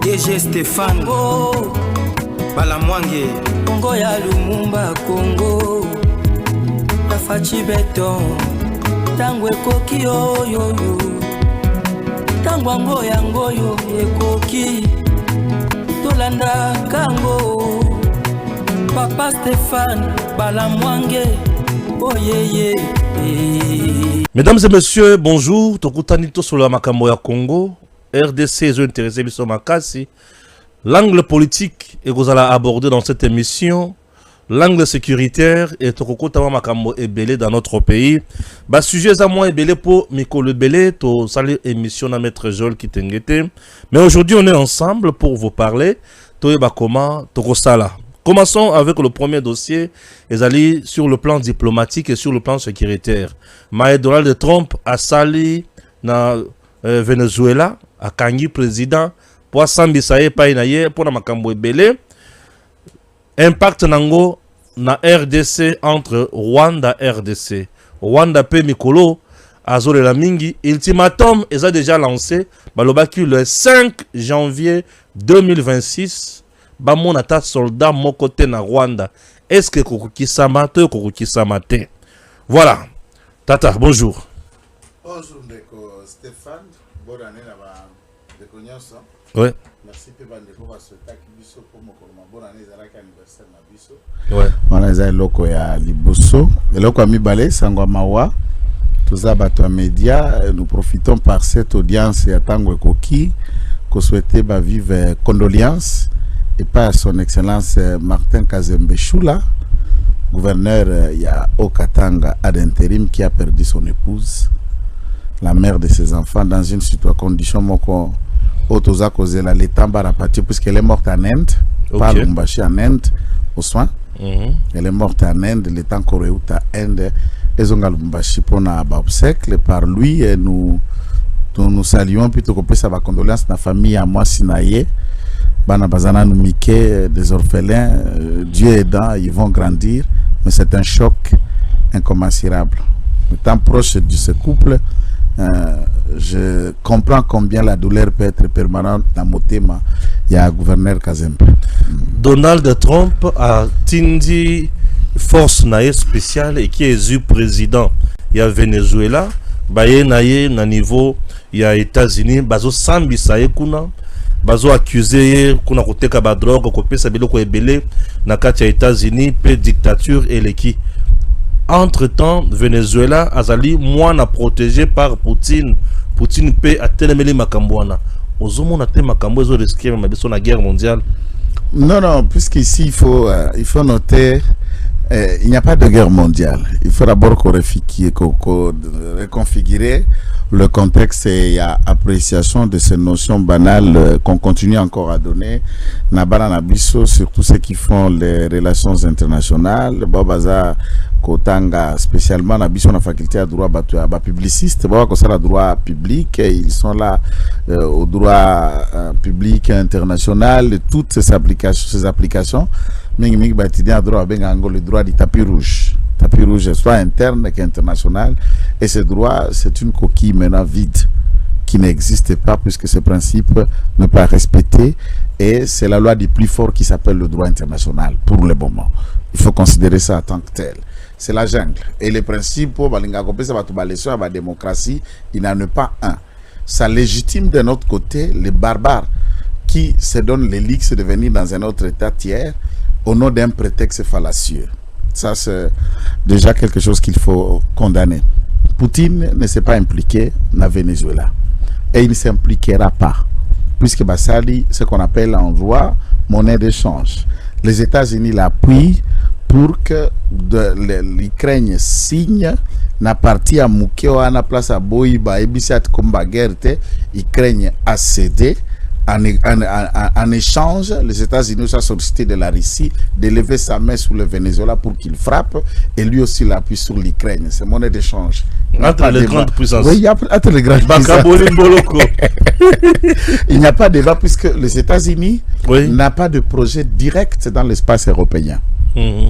DG Stéphane Balamwange Congo ya Lumumba Congo Fachi Beton Tangwe koki yo Tangwango yango yo ekoki Tolanda kango Papa Stéphane Balamwange Oh yeah. Mesdames et messieurs, bonjour. Tokutanito sur la Makambo ya Congo. RDC est intéressé biso makasi. L'angle politique est que vous allez aborder dans cette émission. L'angle sécuritaire et Tokukotama Makambo ebele dans notre pays. Bah sujet à moi ebele pour Miko le Belé, to salut émission à Maître Joel Kitengete. Mais aujourd'hui on est ensemble pour vous parler. Toyeba comment Tokosala. Commençons avec le premier dossier, et sur le plan diplomatique et sur le plan sécuritaire. Donald Trump a sali na Venezuela, a kangi président, pour sambisaye painaye pour na makambo ebele. Impact nango na RDC entre Rwanda RDC. Rwanda pe Mikolo azole la mingi. Ultimatum est déjà lancé. Balobaki le 5 janvier 2026. Bamonata soldat mon côté na Rwanda. Est-ce que Kokukisama te Kokukisama te? Voilà. Tata, bonjour. Bonjour Ndeko Stéphane. Bonne année là-bas. Ndeko Nyonso. Ouais. Merci pe bandeko ba souhaiter kibiso pour mon bonne année zalaki anniversaire na biso. Ouais. Wana za loko ya liboso. Eloko mibale sangwa mawa. Toza bato média, nous profitons par cette audience ya tango ekoki ko souhaiter ba vive condoléances et par son excellence Martin Kazembe Choula, gouverneur Okatanga ad intérim, qui a perdu son épouse, la mère de ses enfants, dans une condition moko otoza causé la l'étamba rapati puisqu'elle est morte en Inde, par Lumbashi en Inde, aux soins. Elle est morte en Inde, l'état Koréouta Inde, et zonga Lumbashi pour na obsèque par lui, et nous saluons plutôt que ça va condoléances na famille à moi Sinaye. Bana bazana numike des orphelins, Dieu aidant, ils vont grandir, mais c'est un choc incommensurable. Étant proche de ce couple, je comprends combien la douleur peut être permanente dans mon thème. Il y a un gouverneur Kazembe. Donald Trump a tindi force nae spéciale et qui est élu président. Il y a Venezuela, baye nae na niveau il y a États-Unis, bazo sambi sae kuna. Bazo accusé kuna koteka ba drogue ko pesa biloko ebele na kati ya États-Unis pe dictature eleki. Entre-temps Venezuela azali mwana protégé par Poutine pe atelemeli makambwana. Ozomona te makambo ezo risquer ma biso na guerre mondiale. Non, puisqu'ici il faut noter il n'y a pas de guerre mondiale. Il faut d'abord reconfigurer le contexte et il y a appréciation de ces notions banales qu'on continue encore à donner. Nabana Nabiso, surtout ceux qui font les relations internationales. Babaza Kotanga, spécialement Nabiso, la faculté à droit publiciste. Baba Kosala droit public. Ils sont là au droit public international. Toutes ces applications. Le droit du tapis rouge, soit interne qu'international, et ce droit c'est une coquille maintenant vide qui n'existe pas puisque ce principe n'est pas respecté, et c'est la loi du plus fort qui s'appelle le droit international pour le moment. Il faut considérer ça en tant que tel. C'est la jungle, et les principes pour la démocratie, il n'en est pas un. Ça légitime de notre côté les barbares qui se donnent les luxe de venir dans un autre état tiers au nom d'un prétexte fallacieux. Ça, c'est déjà quelque chose qu'il faut condamner. Poutine ne s'est pas impliqué dans le Venezuela. Et il ne s'impliquera pas. Puisque Bassali, ce qu'on appelle en droit, monnaie d'échange. Les États-Unis l'appuient pour que l'Ukraine signe na partie à Moukeo, à la place à Boïba, et Bissat Kombagerte, l'Ukraine a cédé. En échange, les États-Unis ont sollicité de la Russie de lever sa main sur le Venezuela pour qu'il frappe, et lui aussi l'appuie sur l'Ukraine. C'est monnaie d'échange. Entre les grandes puissances. Oui, entre les grandes puissances. Il n'y a pas de débat puisque les États-Unis n'ont pas de projet direct dans l'espace européen.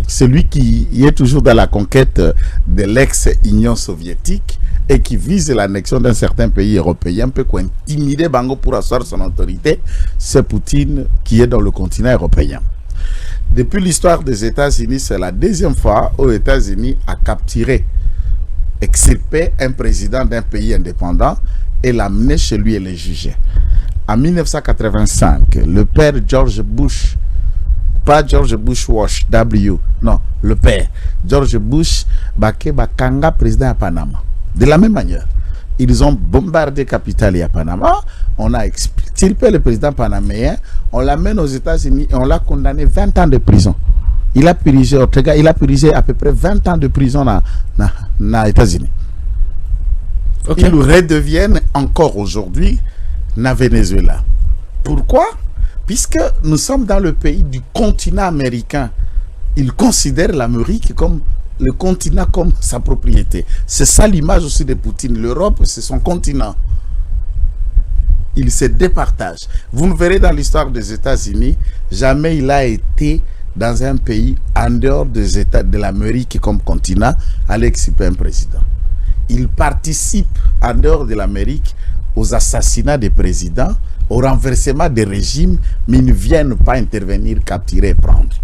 Celui qui est toujours dans la conquête de l'ex-Union soviétique et qui vise l'annexion d'un certain pays européen peut intimider Bango pour asseoir son autorité, c'est Poutine qui est dans le continent européen. Depuis l'histoire des États-Unis, c'est la deuxième fois où les États-Unis a capturé, extirpé un président d'un pays indépendant et l'amené chez lui et le juger. En 1985, le père George Bush, pas George Bush Wash, W, non, le père George Bush, Bakanga, président à Panama. De la même manière, ils ont bombardé Capitale à Panama, on a extirpé le président panaméen, on l'amène aux États-Unis et on l'a condamné 20 ans de prison. Il a purgé à peu près 20 ans de prison aux États-Unis. Okay. Ils redeviennent encore aujourd'hui na Venezuela. Pourquoi? Puisque nous sommes dans le pays du continent américain. Ils considèrent l'Amérique comme le continent comme sa propriété. C'est ça l'image aussi de Poutine. L'Europe, c'est son continent. Il se départage. Vous me verrez dans l'histoire des États-Unis, jamais il a été dans un pays en dehors des États de l'Amérique comme continent, aller extirper un président. Il participe en dehors de l'Amérique aux assassinats des présidents, au renversement des régimes, mais ils ne viennent pas intervenir, capturer et prendre.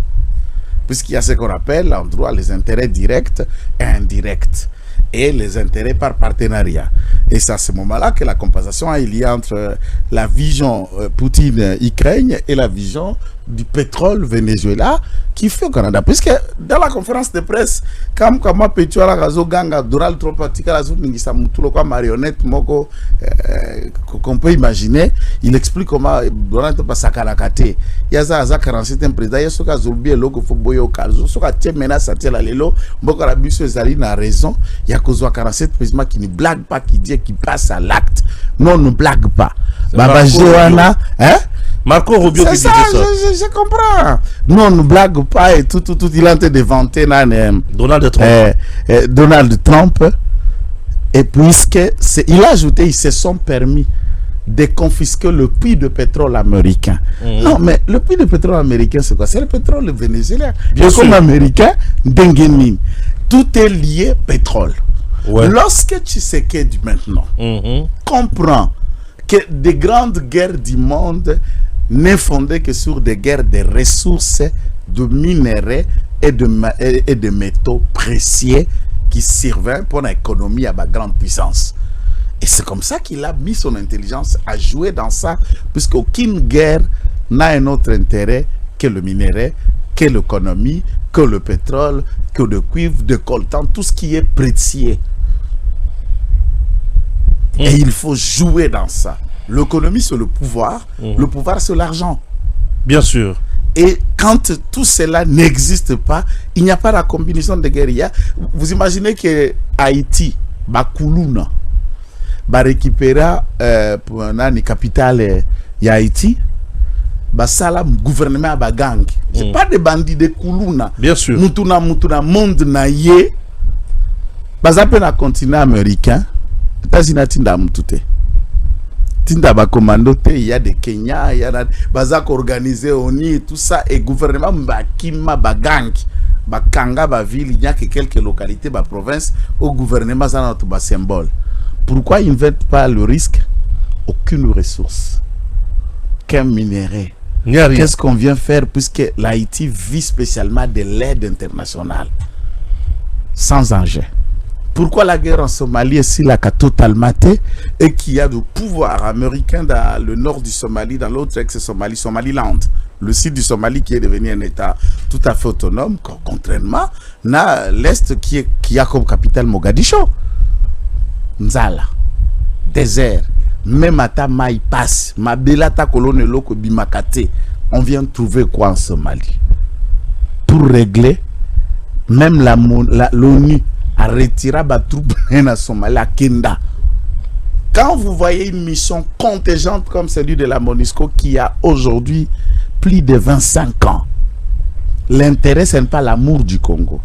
Puisqu'il y a ce qu'on appelle en droit les intérêts directs et indirects, et les intérêts par partenariat. Et c'est à ce moment-là que la compensation a lieu entre la vision Poutine-Ukraine et la vision du pétrole Venezuela qui fait au Canada. Puisque dans la conférence de presse, comme Petuala Razo Ganga, Doral Tropatika, Razo Ningisa Mutulo, comme marionnette, Moko, qu'on peut imaginer, il explique comment Doral Tropasakalakate, Yaza Aza 47 un président, Yasoka Zolbi et Logo Foboyo Kazo, Soka Tchemena Satela Lelo, Moko Rabiso Zali n'a raison, Yakozwa 47 président qui ne blague pas, qui dit qu'il passe à l'acte. Non, ne blague pas. Baba Joana, hein? Marco Rubio qui dit ça. Je comprends. Non, ne blague pas et tout. Il est en train de vanter Donald Trump. Donald Trump. Et puisque il a ajouté, ils se sont permis de confisquer le puits de pétrole américain. Non, mais le puits de pétrole américain, c'est quoi? C'est le pétrole vénézuélien. Et comme américain, Dengemin. Tout est lié pétrole. Ouais. Lorsque Tshisekedi maintenant comprend que des grandes guerres du monde n'est fondée que sur des guerres de ressources, de minerais et de métaux précieux qui servent pour l'économie à ma grande puissance. Et c'est comme ça qu'il a mis son intelligence à jouer dans ça, puisqu'aucune guerre n'a un autre intérêt que le minerai, que l'économie, que le pétrole, que le cuivre, de coltan, tout ce qui est précieux. Et il faut jouer dans ça. L'économie, c'est le pouvoir. Le pouvoir, c'est l'argent. Bien sûr. Et quand tout cela n'existe pas, il n'y a pas la combinaison de guerre. Vous imaginez que Haïti, Bakoulouna, va récupérer pour une capitale Haïti, ça gouvernement à gang. C'est pas des bandits de Koulouna. Bien sûr. Mutuna monde naïe. Ça peut un continent américain. États-Unis tinda mutute. Tinda ba commando il y a des Kenya, il y a bazak organisé ONI tout ça et gouvernement bakima bagang. Bakanga ba ville, il n'y a que quelques localités ba province au gouvernement ça notre ba symbole. Pourquoi ils ne veulent pas le risque? Aucune ressource. Qu'un minerai. Qu'est-ce qu'on vient faire puisque l'Haïti vit spécialement de l'aide internationale sans enjeu? Pourquoi la guerre en Somalie est si la totalement et qu'il y a du pouvoir américain dans le nord du Somalie, dans l'autre ex-Somalie, Somaliland, le sud du Somalie qui est devenu un État tout à fait autonome, contrairement à l'Est qui a comme capitale Mogadiscio. Nzala, désert, même à Tamaï passe, Mabelata colonne loko bimakate, on vient de trouver quoi en Somalie? Pour régler, même l'ONU a retiré les troupes en Somalie à Kenda. Quand vous voyez une mission contingente comme celle de la MONUSCO qui a aujourd'hui plus de 25 ans, l'intérêt ce n'est pas l'amour du Congo,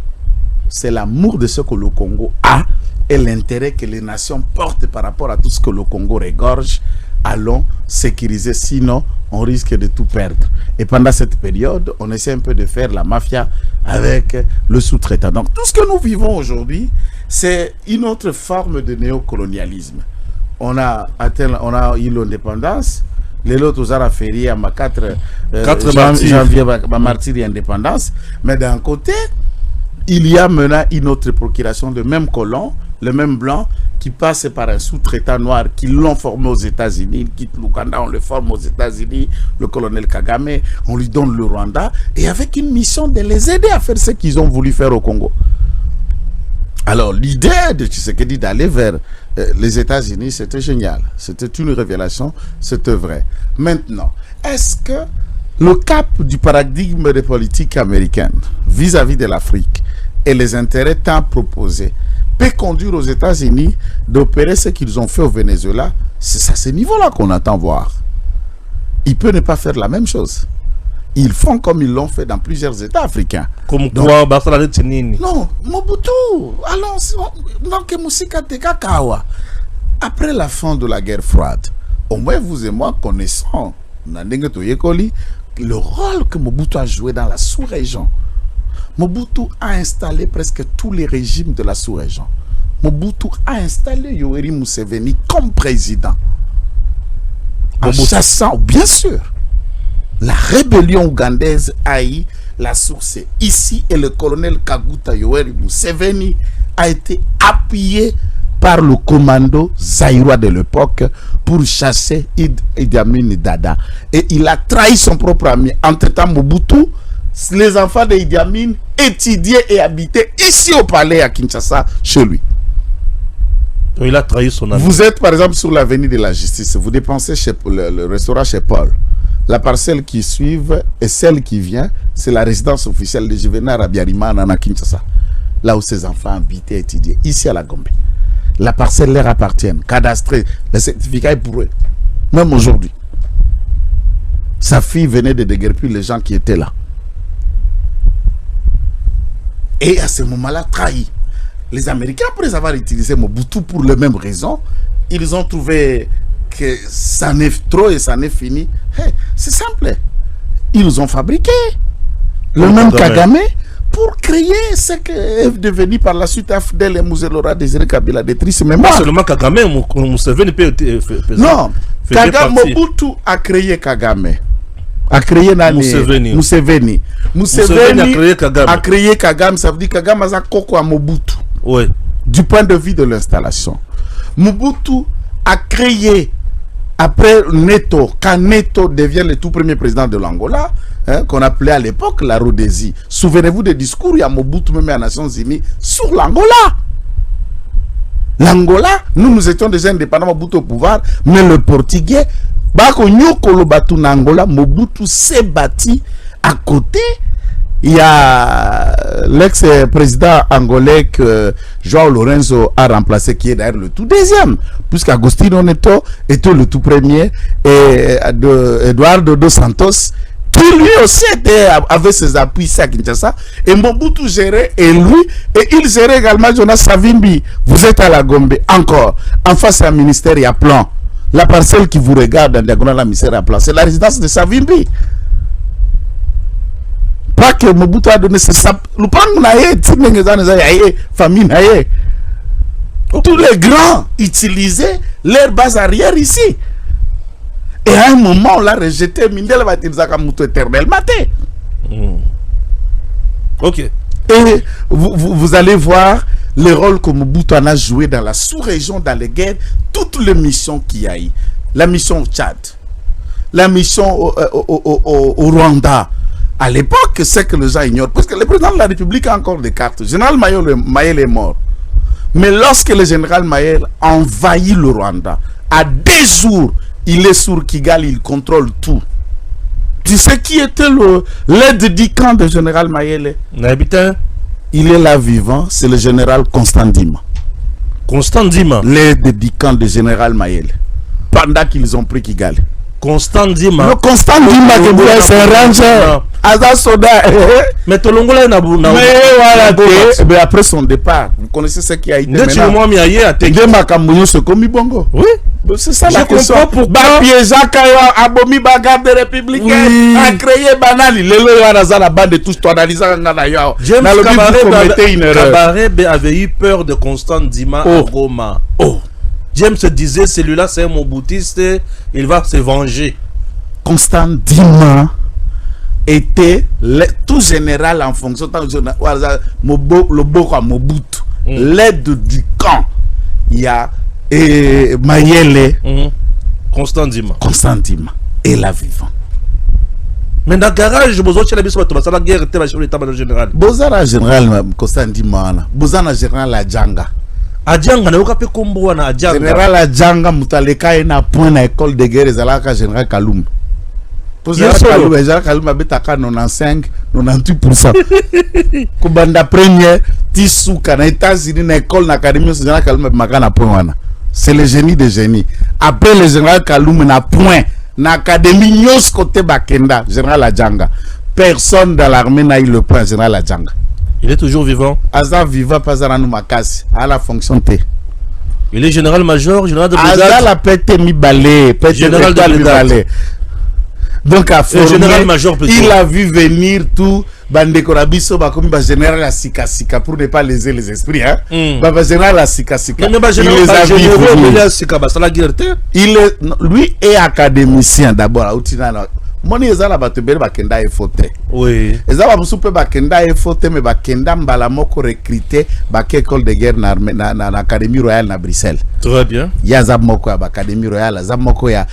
c'est l'amour de ce que le Congo a et l'intérêt que les nations portent par rapport à tout ce que le Congo regorge. Allons sécuriser, sinon on risque de tout perdre. Et pendant cette période, on essaie un peu de faire la mafia avec le sous-traitant. Donc tout ce que nous vivons aujourd'hui c'est une autre forme de néocolonialisme. On a eu l'indépendance. Les autres ont fait à ma 4 janvier, ma martyr et indépendance. Mais d'un côté, il y a maintenant une autre procuration de même colon, le même blanc, qui passe par un sous-traitant noir qui l'ont formé aux États-Unis. Il quitte l'Ouganda, on le forme aux États-Unis, le colonel Kagame, on lui donne le Rwanda, et avec une mission de les aider à faire ce qu'ils ont voulu faire au Congo. Alors, l'idée de Tshisekedi d'aller vers les États-Unis, c'était génial. C'était une révélation, c'était vrai. Maintenant, est-ce que le cap du paradigme des politiques américaines vis-à-vis de l'Afrique et les intérêts tant proposés peut conduire aux États-Unis d'opérer ce qu'ils ont fait au Venezuela? C'est à ce niveau-là qu'on attend voir. Ils peuvent ne pas faire la même chose. Ils font comme ils l'ont fait dans plusieurs États africains. Comme quoi, non, Mobutu, après la fin de la guerre froide, au moins vous et moi connaissons le rôle que Mobutu a joué dans la sous-région. Mobutu a installé presque tous les régimes de la sous-région. Mobutu a installé Yoweri Museveni comme président. En chassant, bien sûr, la rébellion ougandaise a eu la source ici, et le colonel Kaguta Yoweri Museveni a été appuyé par le commando zaïrois de l'époque pour chasser Idi Amin Dada. Et il a trahi son propre ami. Entre-temps, Mobutu, les enfants d'Idi Amin étudiaient et habitaient ici au palais à Kinshasa, chez lui. Il a trahi son ami. Vous êtes par exemple sur l'avenue de la Justice, vous dépensez chez le restaurant chez Paul. La parcelle qui suit et celle qui vient, c'est la résidence officielle de Juvenal Abiyarimana à Kinshasa, là où ses enfants habitaient et étudiaient, ici à la Gombe. La parcelle leur appartient, cadastrée, le certificat est pour eux, même aujourd'hui. Sa fille venait de déguerpir les gens qui étaient là. Et à ce moment-là, trahi. Les Américains, après avoir utilisé Mobutu pour les mêmes raisons, ils ont trouvé que ça n'est trop et ça n'est fini. Hey, c'est simple. Ils ont fabriqué le même Kagame pour créer ce qui est devenu par la suite AFDEL et Muzelora Désiré Kabila de triste mémoire. Pas seulement Kagame, Museveni peut non, Kagame, Mobutu a créé Kagame. A créé Museveni a créé Kagame. Ça veut dire Kagame a koko à Mobutu. Oui. Du point de vue de l'installation. Mobutu a créé, après Neto, quand Neto devient le tout premier président de l'Angola, qu'on appelait à l'époque la Rhodésie. Souvenez-vous des discours, il y a Mobutu même à Nations Unies sur l'Angola. L'Angola, nous étions déjà indépendants, Mobutu au pouvoir, mais le Portugais, Mobutu s'est bâti à côté. Il y a l'ex-président angolais que João Lorenzo a remplacé, qui est d'ailleurs le tout deuxième, puisqu'Agostinho Neto était le tout premier, et Eduardo dos Santos, qui lui aussi avait ses appuis ici à Kinshasa, et Mobutu gérait, et lui, et il gérait également Jonas Savimbi. Vous êtes à la Gombe, encore, en face à un ministère, il y a plan. La parcelle qui vous regarde en diagonale, la ministère à plan, c'est la résidence de Savimbi. Pas que Mobutu a donné ce sap. Tous les grands utilisaient leur base arrière ici. Et à un moment, on l'a rejeté. Mindel va dire Zakamuto éternellement. Ok. Et vous allez voir le rôle que Mobutu en a joué dans la sous-région, dans les guerres, toutes les missions qu'il y a eu. La mission au Tchad, la mission au Rwanda. À l'époque, c'est que les gens ignorent, parce que le président de la République a encore des cartes. Le général Mayel est mort. Mais lorsque le général Mayel envahit le Rwanda, à 2 jours, il est sur Kigali, il contrôle tout. Tu sais qui était l'aide du camp du général Mayel? Il est là vivant, c'est le général Constant Ndima. Constant Ndima, l'aide du camp du général Mayel, pendant qu'ils ont pris Kigali. Constant Ndima. Le Constant Ndima, c'est un ranger. Aza Soda. Mais Tolongola na Mais voilà, mais après son départ, vous connaissez ce qui a été maintenant. Moi, Bongo. Oui. C'est ça la question. Piezaka abomi bagarde républicaine a créé banali lelo yana za la bande de tous to analyser ngana yao. James Kabarebe avait eu peur de Constant Ndima à Goma. James se disait celui-là c'est un moboutiste, il va se venger. Constant Ndima était tout général en fonction de Mobutu, l'aide du camp. Il y a Mayele, Constant Ndima et la vivant. Mais dans le garage, vous avez dit la guerre était la général. Bozara général Constant Ndima, Bozana général Adjanga. Adjanga, n'a pas combo na Adjanga. Général Adjanga, Moutaleka est na point na école de guerre, Zalaka général Kaloum. Pour ça, Général Kaloum a betaka 95, 98%. Kubanda première, Tissouka na États-Unis na école na académie, Général Kaloum a makana point. C'est le génie des génies. Après le général Kaloum na point na académie nyos côté Bakenda, général Adjanga. Personne dans l'armée n'a eu le point général Adjanga. Il est toujours vivant. Aza vivant pas à Makasi à la fonction T. Il est général-major, général de brigade. Aza la pète mi balé, général de brigade. Donc à former, général-major il a vu venir tout Bandeko Rabiso comme général à Sika pour ne pas léser les esprits hein. Général à Sika. Lui est académicien d'abord à Outinana. Moni ezala batubele bakenda efote. Oui. Ezala musupe bakenda efote me bakenda mbala moko recruter bak école de guerre na académie royale na Bruxelles. Très bien. Ya za moko ya académie royale, za moko ya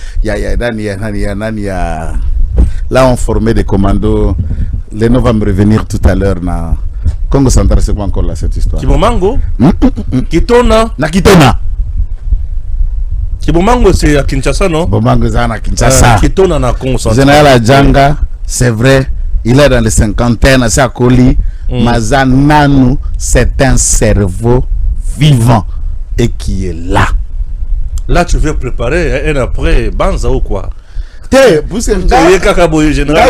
là on formait des commandos. Leno va me revenir tout à l'heure na Congo Central, c'est quoi encore là cette histoire? Kibomango? Kitona. Na Kitona. Kibomango c'est à Kinshasa, non? Kibomango c'est à Kinshasa. Kitona na Congo Central. Général Adjanga, c'est vrai, il est dans les cinquantaines, c'est à Koli. Mazananu, c'est un cerveau vivant et qui est là. Là, tu veux préparer un après Banza ou quoi? Vous savez, général.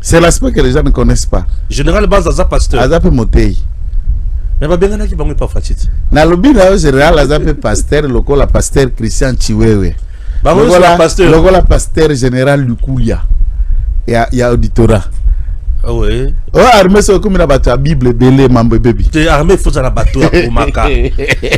C'est l'aspect que les gens ne connaissent pas. Général Banza pasteur. Azape Motei. Mais pas bien qui va pas fatigué. Na lobby là général Azape pasteur, le pasteur Christian Chiwewe. Le pasteur général Lukulia. Il y a auditorat. Ah oui. Oh, armée c'est comme la bateau Bible belé mambo baby. Tu armée faut ça la bateau à Bomaka.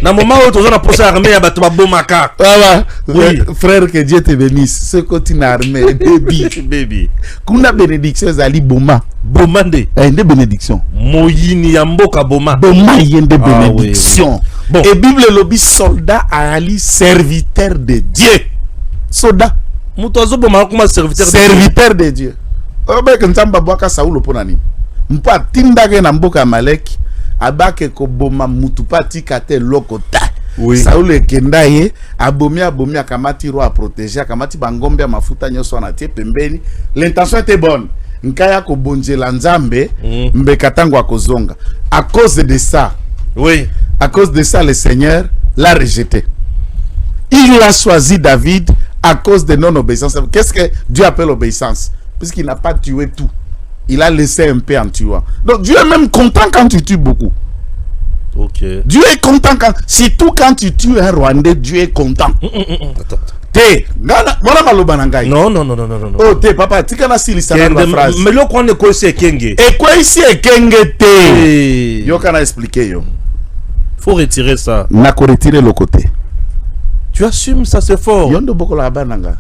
Na moment où tu as posé armée à bateau à Bomaka. Voilà. Oui, frère que Dieu te bénisse. Ce continent armée baby. Kuna bénédiction zali Boma. Bomande. Une bénédiction. Moyini yamboka Boma. Boma y a une bénédiction. Bon. Et Bible lobby soldat ali serviteur de Dieu. Soldat. Mutozo Boma comme serviteur de Dieu. Obek ntamba bwaka Saulo ponani. Mpa tindage na mboka Maleki abake ko boma mutu pati kate lokota. Oui. Saulo ekendaye abomi akamati ro a protéger akamati bangombe mafuta nyoso na tie pembeni. L'intention était bonne. Nkaya ko bonjela nzambe mbekatango akozonga. À cause de ça. Oui. À cause de ça le Seigneur l'a rejeté. Il a choisi David à cause de non-obéissance. Qu'est-ce que Dieu appelle obéissance? Puisqu'il n'a pas tué tout. Il a laissé un peu en tuant. Donc Dieu est même content quand tu tues beaucoup. Ok. Dieu est content quand... Surtout quand tu tues un Rwandais, Dieu est content. Attends. Te, non. Oh, te, papa, tu connais si l'histoire de la phrase. Mais là, on est quoi ici, Kenge? Et quoi ici, Kenge, te? Yo, kana expliquer, yo. Faut retirer ça. N'a qu'à retirer le côté. Tu assumes ça, c'est fort. Yondo boko la bananga.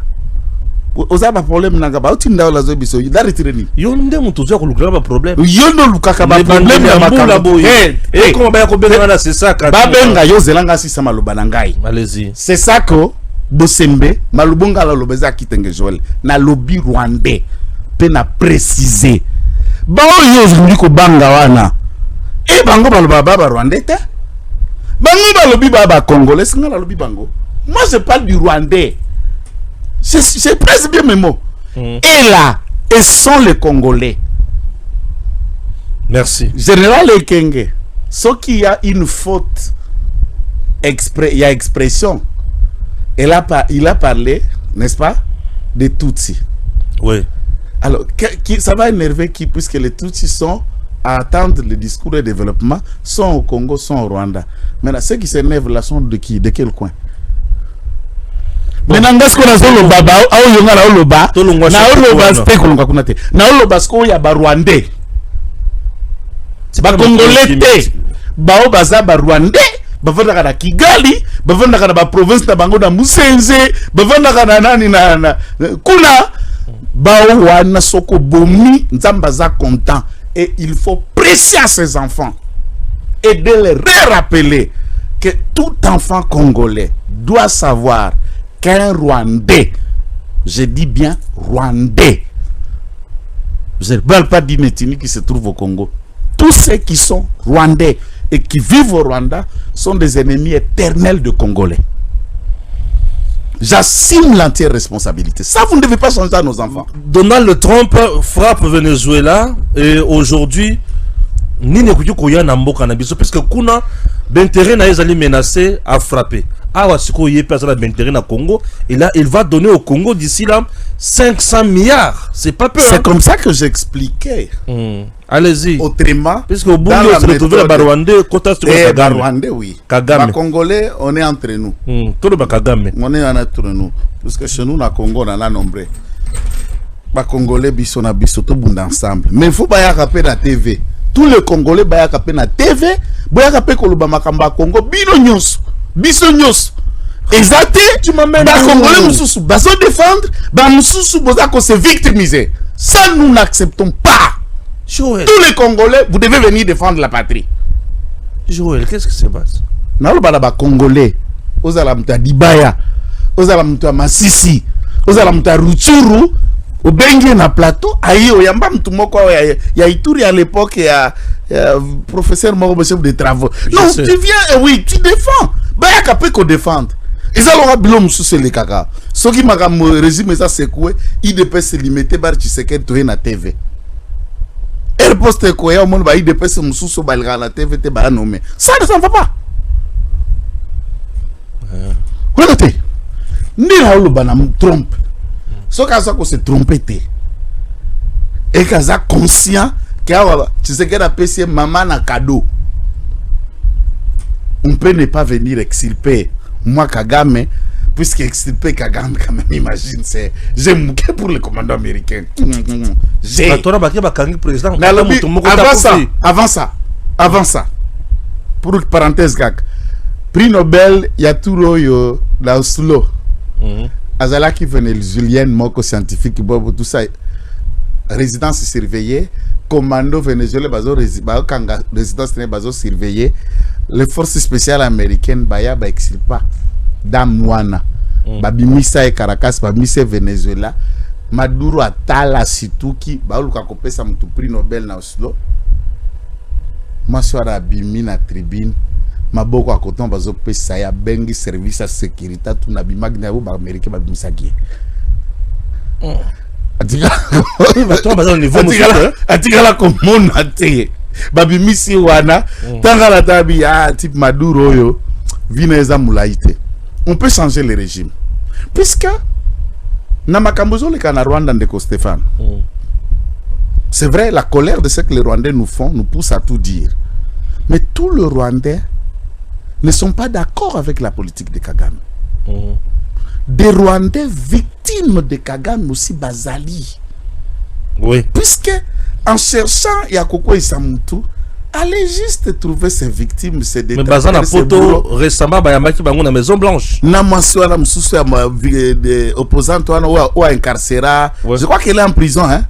Ozaba problème nanga ba utinda la zo biso da retirer ni yonde mutu zo kulukala ba problème yondo lukaka ba problème ya makamba et comment ba ko benga na c'est ça ka ba benga yo zelanga si sama lobana ngai allez-y c'est ça que Bosembe malubonga la lobeza kitenge Joel na lobby rwandais pe na préciser ba yo zuli ko banga wana e bango ba loba ba rwandais te bango ba lobby ba congolais singa la lobby bango. Moi je parle du rwandais. C'est presque bien mes mots. Et là, et sont les Congolais. Merci. Général Ekenge, ce qui a une faute, il y a expression. il a parlé, n'est-ce pas, des Tutsis. Oui. Alors, ça va énerver qui, puisque les Tutsis sont à attendre le discours de développement, sont au Congo, sont au Rwanda. Maintenant, ceux qui s'énervent là sont de qui? De quel coin? Maintenant, est-ce qu'on a fait le baba? Rwandais. Ba Congolais, bao baza ba Rwandais, bavanda na Kigali, bavanda na ba province na bango na Musenze, bavanda na nani na kuna bao wana soko bomi, nzamba za content, et il faut presser à ses enfants et de les rappeler que tout enfant congolais doit savoir qu'un Rwandais, je dis bien Rwandais, je ne parle pas d'une ethnie qui se trouve au Congo. Tous ceux qui sont Rwandais et qui vivent au Rwanda sont des ennemis éternels de Congolais. J'assume l'entière responsabilité. Ça, vous ne devez pas changer à nos enfants. Donald Trump frappe Venezuela et aujourd'hui, Nini Kuyokoya Namboka Nabiso, parce que Kuna, Bentere n'a pas menacé à frapper. Awasiko Yé personne Bentere na Congo, et là, il va donner au Congo d'ici là 500 milliards. C'est pas peu. C'est comme ça que j'expliquais. Allez-y. Autrement, puisque au bout on se retrouve la Rwandais, Rwandais, oui. Kagame. Les Congolais, on est entre nous. Tout le Kagame. On est entre nous. Parce que chez nous, na Congo, on a nombreux. Les Congolais, ils sont ensemble. Mais il faut pas rappeler la TV. Tous les Congolais, ils rappeler la TV. Ils rappeler que le Bamakamba Congo, Bisonyos. Exacté. Tu m'amènes. Les Congolais, ils se défendre. Ils se victimiser. Ça, nous n'acceptons pas. Joël. Tous les Congolais, vous devez venir défendre la patrie. Joël, qu'est-ce qui se passe? Nous sommes Congolais. Nous sommes Dibaya. Nous sommes Masisi. Nous sommes Rutshuru. Au Bengue na plateau. Aïe, il y a Ituri à l'époque. Il y a professeur Moro, chef de travaux. Non, tu viens, oui, tu défends. Baya kapé qu'on défende. Et ça l'aura bilom sous les caca. Ce qui m'a résumé ça, c'est quoi? Il peut se limiter par tu sais qu'elle tourne à TV. Elle poste quoi? Au monde, il peut se moussou balga la TV, te ba nommé. Ça ne s'en va pas. Regardez. Ni là où le banam trompe. Ce cas ça qu'on se trompé. Et qu'à ça conscient que tu sais qu'elle a payé maman un cadeau. On peut ne pas venir extirper moi Kagame, puisque extirper Kagame quand même, imagine, c'est j'ai mouqué pour le commandant américain. J'ai avant ça pour parenthèse gag, prix Nobel il y a tout royo la Oslo. Azala qui venait Julienne Moko scientifique bobo tout ça résidence surveillée, commando vénézuélien bazo résidence bazo surveillée. Les forces spéciales américaines baya ba exilpa damwana babimisa e Caracas babimisa Venezuela Maduro atala situki ba luka kopesa mtu prix Nobel na Oslo maswara bimi na tribune maboko akoton bazo pesa ya bengi service à sécurité tout na bimagna ba américain babimisa ki atikala komona te babimisi wana tangala tabi ya type Maduro yo vineza mulaite. On peut changer le régime puisque na makambozo le kana Rwanda ndeko Stéphane. C'est vrai, la colère de ce que les Rwandais nous font nous pousse à tout dire, mais tous les Rwandais ne sont pas d'accord avec la politique de Kagame. Des Rwandais victimes de Kagame aussi bazali. Oui. Puisque en cherchant Yakoko Isamutu, allez juste trouver ces victimes, ces détenus. Mais Bazana Poto récemment, Bayamaki Bango na Maison Blanche. Namaswala Moussoussa, opposante ou incarcéra. Je crois qu'elle est en prison. Hein?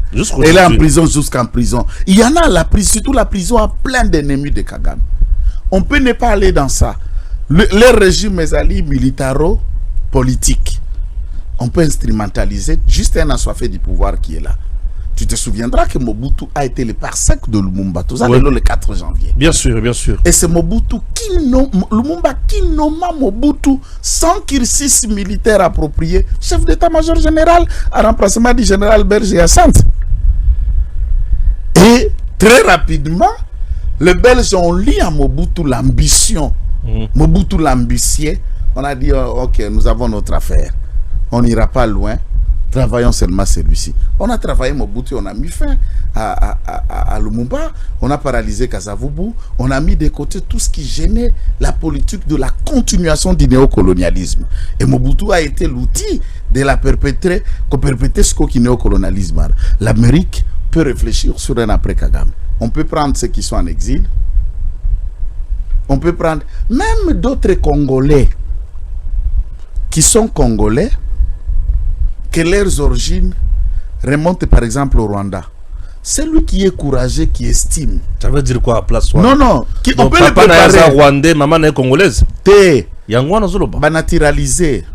Elle est en prison jusqu'en prison. Il y en a la prison, surtout la prison a plein d'ennemis de Kagame. On peut ne pas aller dans ça. Le régime Ezali militaro-politique. On peut instrumentaliser juste un assoiffé du pouvoir qui est là. Tu te souviendras que Mobutu a été le parsec de Lumumba, tout ça le 4 janvier. Bien sûr, bien sûr. Et c'est Mobutu Lumumba qui nomma Mobutu sans cursus militaire approprié, chef d'état-major général, à remplacement du général Berger Assante. Et très rapidement, les Belges ont lié à Mobutu l'ambition, Mobutu l'ambitieux, On a dit, ok, nous avons notre affaire. On n'ira pas loin. Travaillons seulement celui-ci. On a travaillé Mobutu, on a mis fin à Lumumba, on a paralysé Kasavubu, on a mis de côté tout ce qui gênait la politique de la continuation du néocolonialisme. Et Mobutu a été l'outil de la perpétrer ce néocolonialisme. L'Amérique peut réfléchir sur un après Kagame. On peut prendre ceux qui sont en exil, on peut prendre même d'autres Congolais qui sont Congolais, que leurs origines remontent par exemple au Rwanda. Celui qui est courageux, qui estime. Ça veut dire quoi à place Non, non. On peut le préparer. Rwandais, maman est congolaise. Yangwana Zoloba. Naturalisé.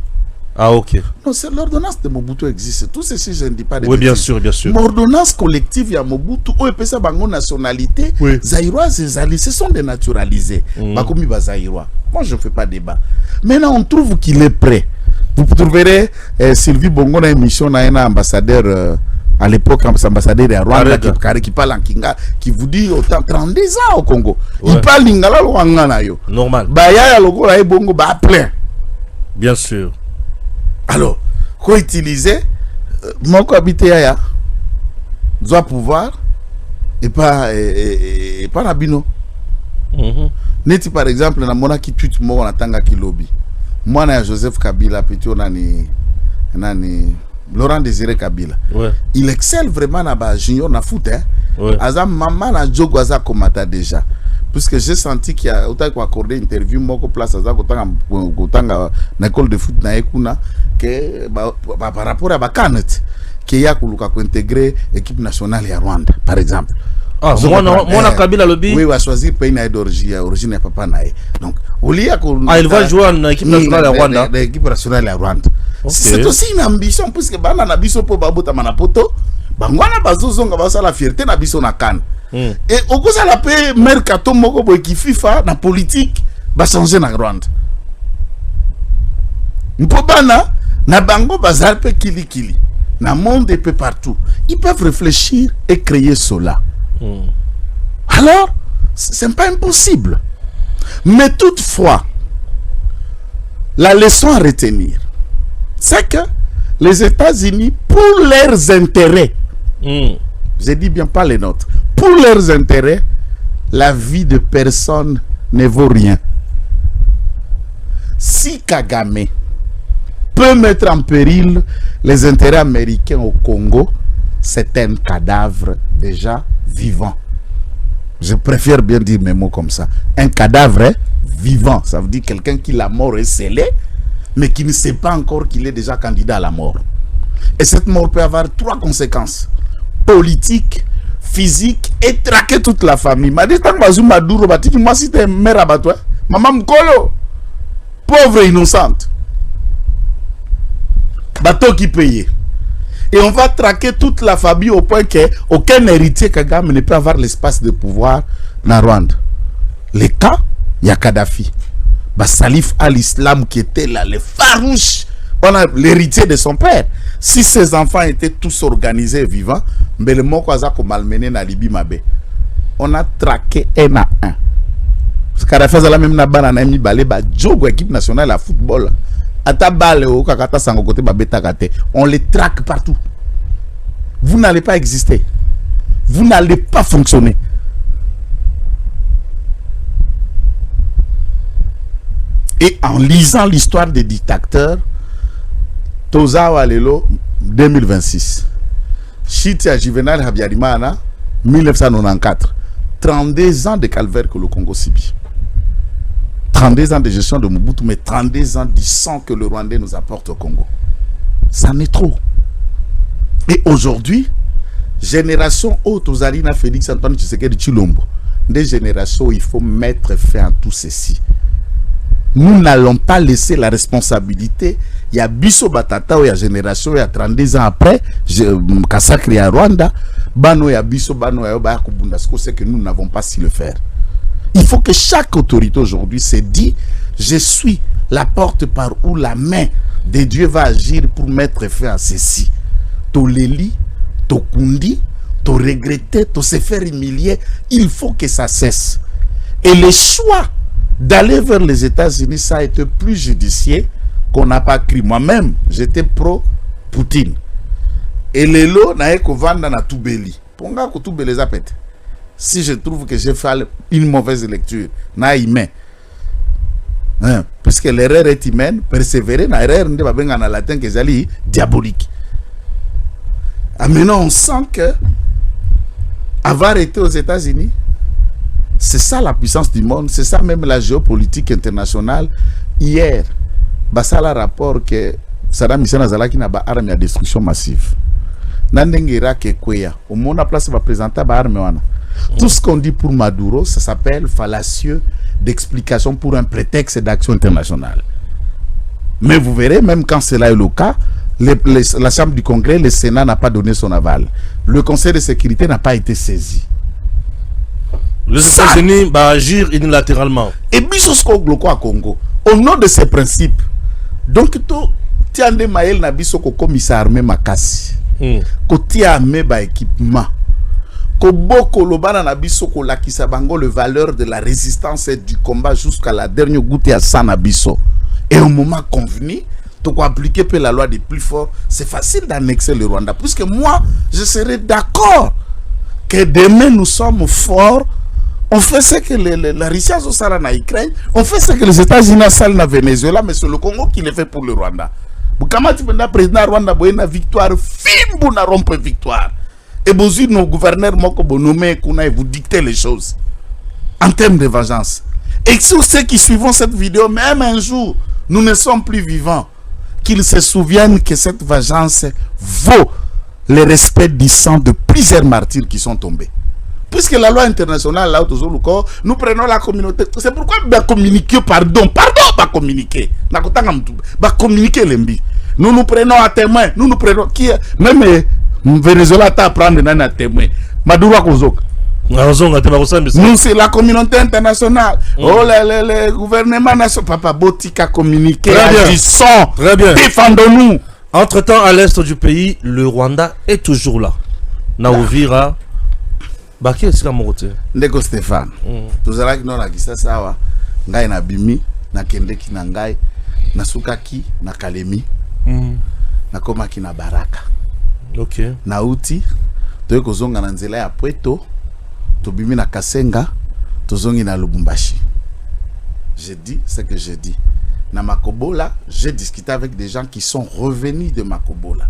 Ah, ok. Non, c'est l'ordonnance de Mobutu existe. Tout ceci, je ne dis pas de oui, bien sûr, bien sûr. L'ordonnance collective, il y a Mobutu, où il sa bango nationalité, oui. Zaïrois et Zali, ce sont des naturalisés. Bakoumi ba Zaïrois. Moi, je ne fais pas débat. Maintenant, on trouve qu'il est prêt. Vous trouverez Sylvie Bongo dans l'émission, on a un ambassadeur à l'époque, ambassadeur de Rwanda qui parle en Kinga, qui vous dit autant 32 ans au Congo. Ouais. Il parle Lingala Luangana yo. Normal. Baya logo la Bongo ba plein. Bien sûr. Alors, quoi utiliser mon habité ya doit pouvoir et pas Nabino. Neti par exemple na mona qui tweet mo na tanga ki lobby. Moi na Joseph Kabila petit nani Laurent Désiré Kabila. Ouais. Il excelle vraiment na ba junior na foot hein. Ouais. Azam maman na jogo aza komata déjà. Puisque j'ai senti qu'il y a autant qu'on accordé interview moko place aza kotanga na école de foot na ekuna que par rapport à Bakanet qui y a kuluka ko intégrer équipe nationale ya Rwanda par exemple. Ah, moi Kabila lobby. Oui, va choisir pays d'origine à papa nae. Donc, il va jouer en équipe nationale à Rwanda. L'équipe nationale à Rwanda. Okay. C'est aussi une ambition puisque bana na biso po babota manapoto, bangwana bazozonga basa la fierté na biso na kan. Et au cause la paix mercato moko boy ki FIFA na politique ba changer na Rwanda. Mpo bana na bango bazar pe kili na monde et peu partout. Ils peuvent réfléchir et créer cela. Alors, c'est pas impossible. Mais toutefois, la leçon à retenir, c'est que les États-Unis, pour leurs intérêts, je dis bien pas les nôtres, pour leurs intérêts, la vie de personne ne vaut rien. Si Kagame peut mettre en péril les intérêts américains au Congo, c'est un cadavre déjà vivant. Je préfère bien dire mes mots comme ça. Un cadavre vivant, ça veut dire quelqu'un qui la mort est scellée, mais qui ne sait pas encore qu'il est déjà candidat à la mort. Et cette mort peut avoir 3 conséquences. Politique, physique et traquer toute la famille. M'a dit, moi si t'es mère à toi, maman Mkolo, pauvre et innocente. Bateau qui paye. Et on va traquer toute la famille au point qu'aucun héritier Kagame ne peut avoir l'espace de pouvoir dans Rwanda. Les cas, il y a Kadhafi. Salif al-Islam qui était là, le farouche. On a l'héritier de son père. Si ses enfants étaient tous organisés et vivants, mais le mot malmené na Libye Mabé. On a traqué un à un. Kadhafi a la même nabana na mi balé ba jogo équipe nationale à football. On les traque partout. Vous n'allez pas exister. Vous n'allez pas fonctionner. Et en lisant l'histoire des dictateurs, Toza Walelo 2026, Chitia Juvenal Habyarimana 1994, 32 ans de calvaire que le Congo subit. 32 ans de gestion de Mobutu, mais 32 ans du sang que le Rwandais nous apporte au Congo. Ça en est trop. Et aujourd'hui, génération haute aux Alina Félix Antoine Tshisekedi Tshilombo, des générations où il faut mettre fin à tout ceci. Nous n'allons pas laisser la responsabilité. Il y a Bisso Batata, il y a génération, il y a 32 ans après, Kassakri à Rwanda, Bano ya Bisso, Bano ya Oba Kubundasko, c'est que nous n'avons pas su le faire. Il faut que chaque autorité aujourd'hui se dise, je suis la porte par où la main de Dieu va agir pour mettre fin à ceci. To leli, to kundi, to regretter, to se faire humilier, il faut que ça cesse. Et le choix D'aller vers les États-Unis, ça a été plus judicieux qu'on n'a pas cru. Moi-même, j'étais pro-Poutine. Et les lots, n'a que vendre na Toubeli. Ponga ko Toubeli zapet. Si je trouve que j'ai fait une mauvaise lecture, na humain. Hein, parce que l'erreur est humaine, persévérer, na erreur n'est pas bien en latin que c'est diabolique. Ah, maintenant, on sent que avoir été aux États-Unis, c'est ça la puissance du monde, c'est ça même la géopolitique internationale. Hier, ça le rapport que Saddam Hussein a une arme à destruction massive. Nandengera Kekweya, au monde à place va présenter l'arme. Tout ce qu'on dit pour Maduro, ça s'appelle fallacieux d'explication pour un prétexte d'action internationale. Mais vous verrez, même quand cela est le cas, la Chambre du Congrès, le Sénat n'a pas donné son aval. Le Conseil de sécurité n'a pas été saisi. Les États-Unis vont agir unilatéralement. Et Bissosko Gloko à Congo, au nom de ces principes, donc tout Tiande Maël na Bissoko commissaire armé Makassi, ko tia armé ba équipement, ko boko lobana na Bissoko la kisabango le valeur de la résistance et du combat jusqu'à la dernière goutte à sang na Bisso. Et au moment convenu, pour appliquer la loi des plus forts, c'est facile d'annexer le Rwanda. Puisque moi, je serais d'accord que demain nous sommes forts. On fait ce que la Russie a fait en Ukraine, on fait ce que les États-Unis ont fait en Venezuela, mais c'est le Congo qui le fait pour le Rwanda. Comment tu peux dire président Rwanda une victoire, film pour rompre victoire. Et vous dites nos gouverneurs vous dictez les choses en termes de vengeance. Et sur ceux qui suivront cette vidéo, même un jour, nous ne sommes plus vivants, qu'ils se souviennent que cette vengeance vaut le respect du sang de plusieurs martyrs qui sont tombés. Puisque la loi internationale, là, nous prenons la communauté. C'est pourquoi nous communiquer, pardon, va communiquer. Va communiquer l'embi. Nous prenons à témoin. Nous prenons. Même Venezuela t'a prendre à témoin. Maduro Kozok. Nous, c'est la communauté internationale. Oh, le gouvernement national. Papa Botika communiquer. Agissons. Très bien. Défendons-nous. Entre-temps, à l'est du pays, le Rwanda est toujours là. Naouvira. Baki est-ce que Ndeko Stéphane. Tout ça qui n'a pas sawa. Ngai na bimi, na kendeki na ngai, na sukaki, na kalemi, na komaki na baraka. Ok. Na uti, to kozonga na nzela ya Pweto, to bimi na Kasenga, to zongi na Lubumbashi. J'ai dit ce que j'ai dit. Na Makobola, j'ai discuté avec des gens qui sont revenus de Makobola.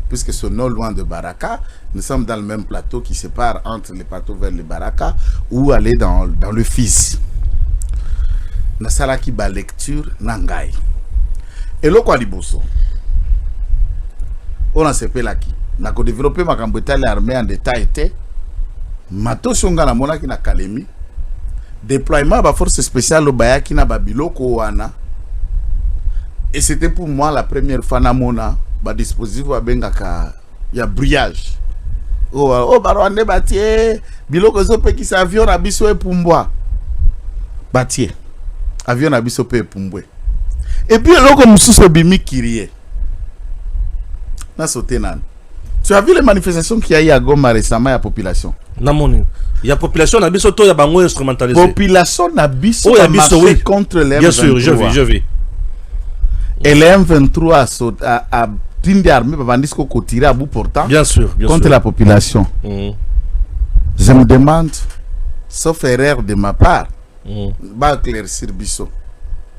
Puisque c'est non loin de Baraka, nous sommes dans le même plateau qui sépare entre les plateaux vers le Baraka ou aller dans le Fils. Na salaki ba lecture nangai. Et lo kwa liboso. On a sepé là qui. Na ko développer ma kambotale armée en détail était mato songa na mona ki na Kalemi. Déploiement ba force spéciale au Bayaki na Babiloko wana. Et c'était pour moi la première fois na mona ba dispositif wa bengaka ya brillage. Oh barwande batie biloko zo pe ki sa avion na biso e pumbwa. Batie. Avion na biso pe pumbwe. Et puis loko mususu bimi kirie. Na sauté nan. Tu as vu les manifestations qu'il y a eu à Goma récemment à la population? Namoni. Il y a population na biso to ya bango instrumentalisé. Population na biso a marché oui. Contre les M23. Bien sûr, je vais. Et les M23 a Tindi armée bandisco ko tirer à bout portant. Bien sûr, contre la population. Je me demande, sauf erreur de ma part, va éclaircir Bisso.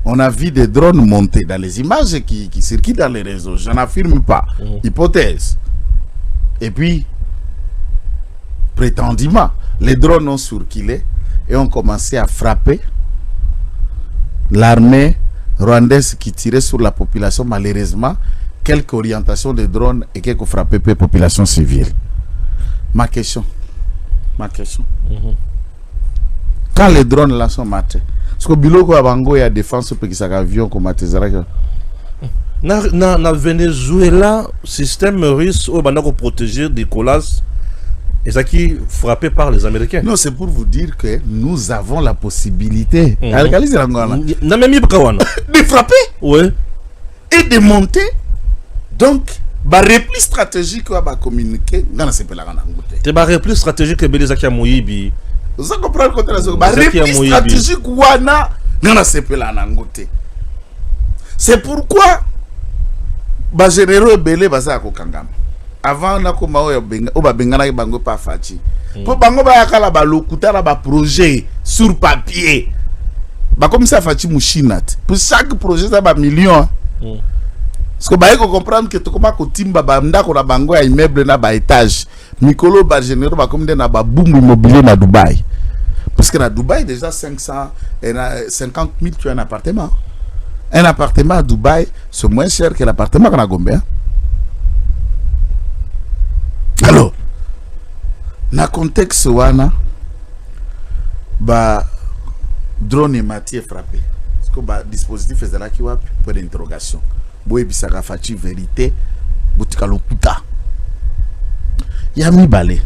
On a vu des drones monter dans les images qui circulent dans les réseaux. Je n'affirme pas. Hypothèse. Et puis, prétendument, les drones ont circulé et ont commencé à frapper l'armée rwandaise qui tirait sur la population. Malheureusement, quelques orientations de drones et quelques frappés pour la population civile. Ma question. Quand les drones là sont matés, est-ce que Biloko Abango y a défense pour qu'ils avion comme Matezara? Na Venezuela, système russe au banako protéger des colas et ça qui frappé par les Américains. Non, c'est pour vous dire que nous avons la possibilité de frapper, ouais, et de monter. Donc, bah repli stratégique va communiquer. Non, c'est pas la grande. C'est bah repli stratégique que Belezaki Moyibi. Vous comprenez le côté là? Bah repli stratégique wana ngana sepela na ngote. C'est pourquoi ba généraux belé baza ko kangama. Avant na ko mawo benga o ba bengana ki bango pa fachi. Po bango ba yakala ba lokuta la ba projet sur papier. Ba comme ça fachi mushinat. Pour chaque projet ça ba million. Parce que ba ko comprendre que to koma ko timba ba ndako na bango ya immeuble na ba étage. Mikolo ba généraux ba comme na ba boom immobilier na Dubaï. Parce que na Dubaï déjà 50 000 tu as un appartement. Un appartement à Dubaï, c'est moins cher que l'appartement qu'on a Gombe. Hein? Alors, dans le contexte wana, bah, drone et matière frappé. Parce que bah, dispositif est là qui va pour d'interrogation. Boye bisaka fati vérité, boutika lokuta. Yami balé.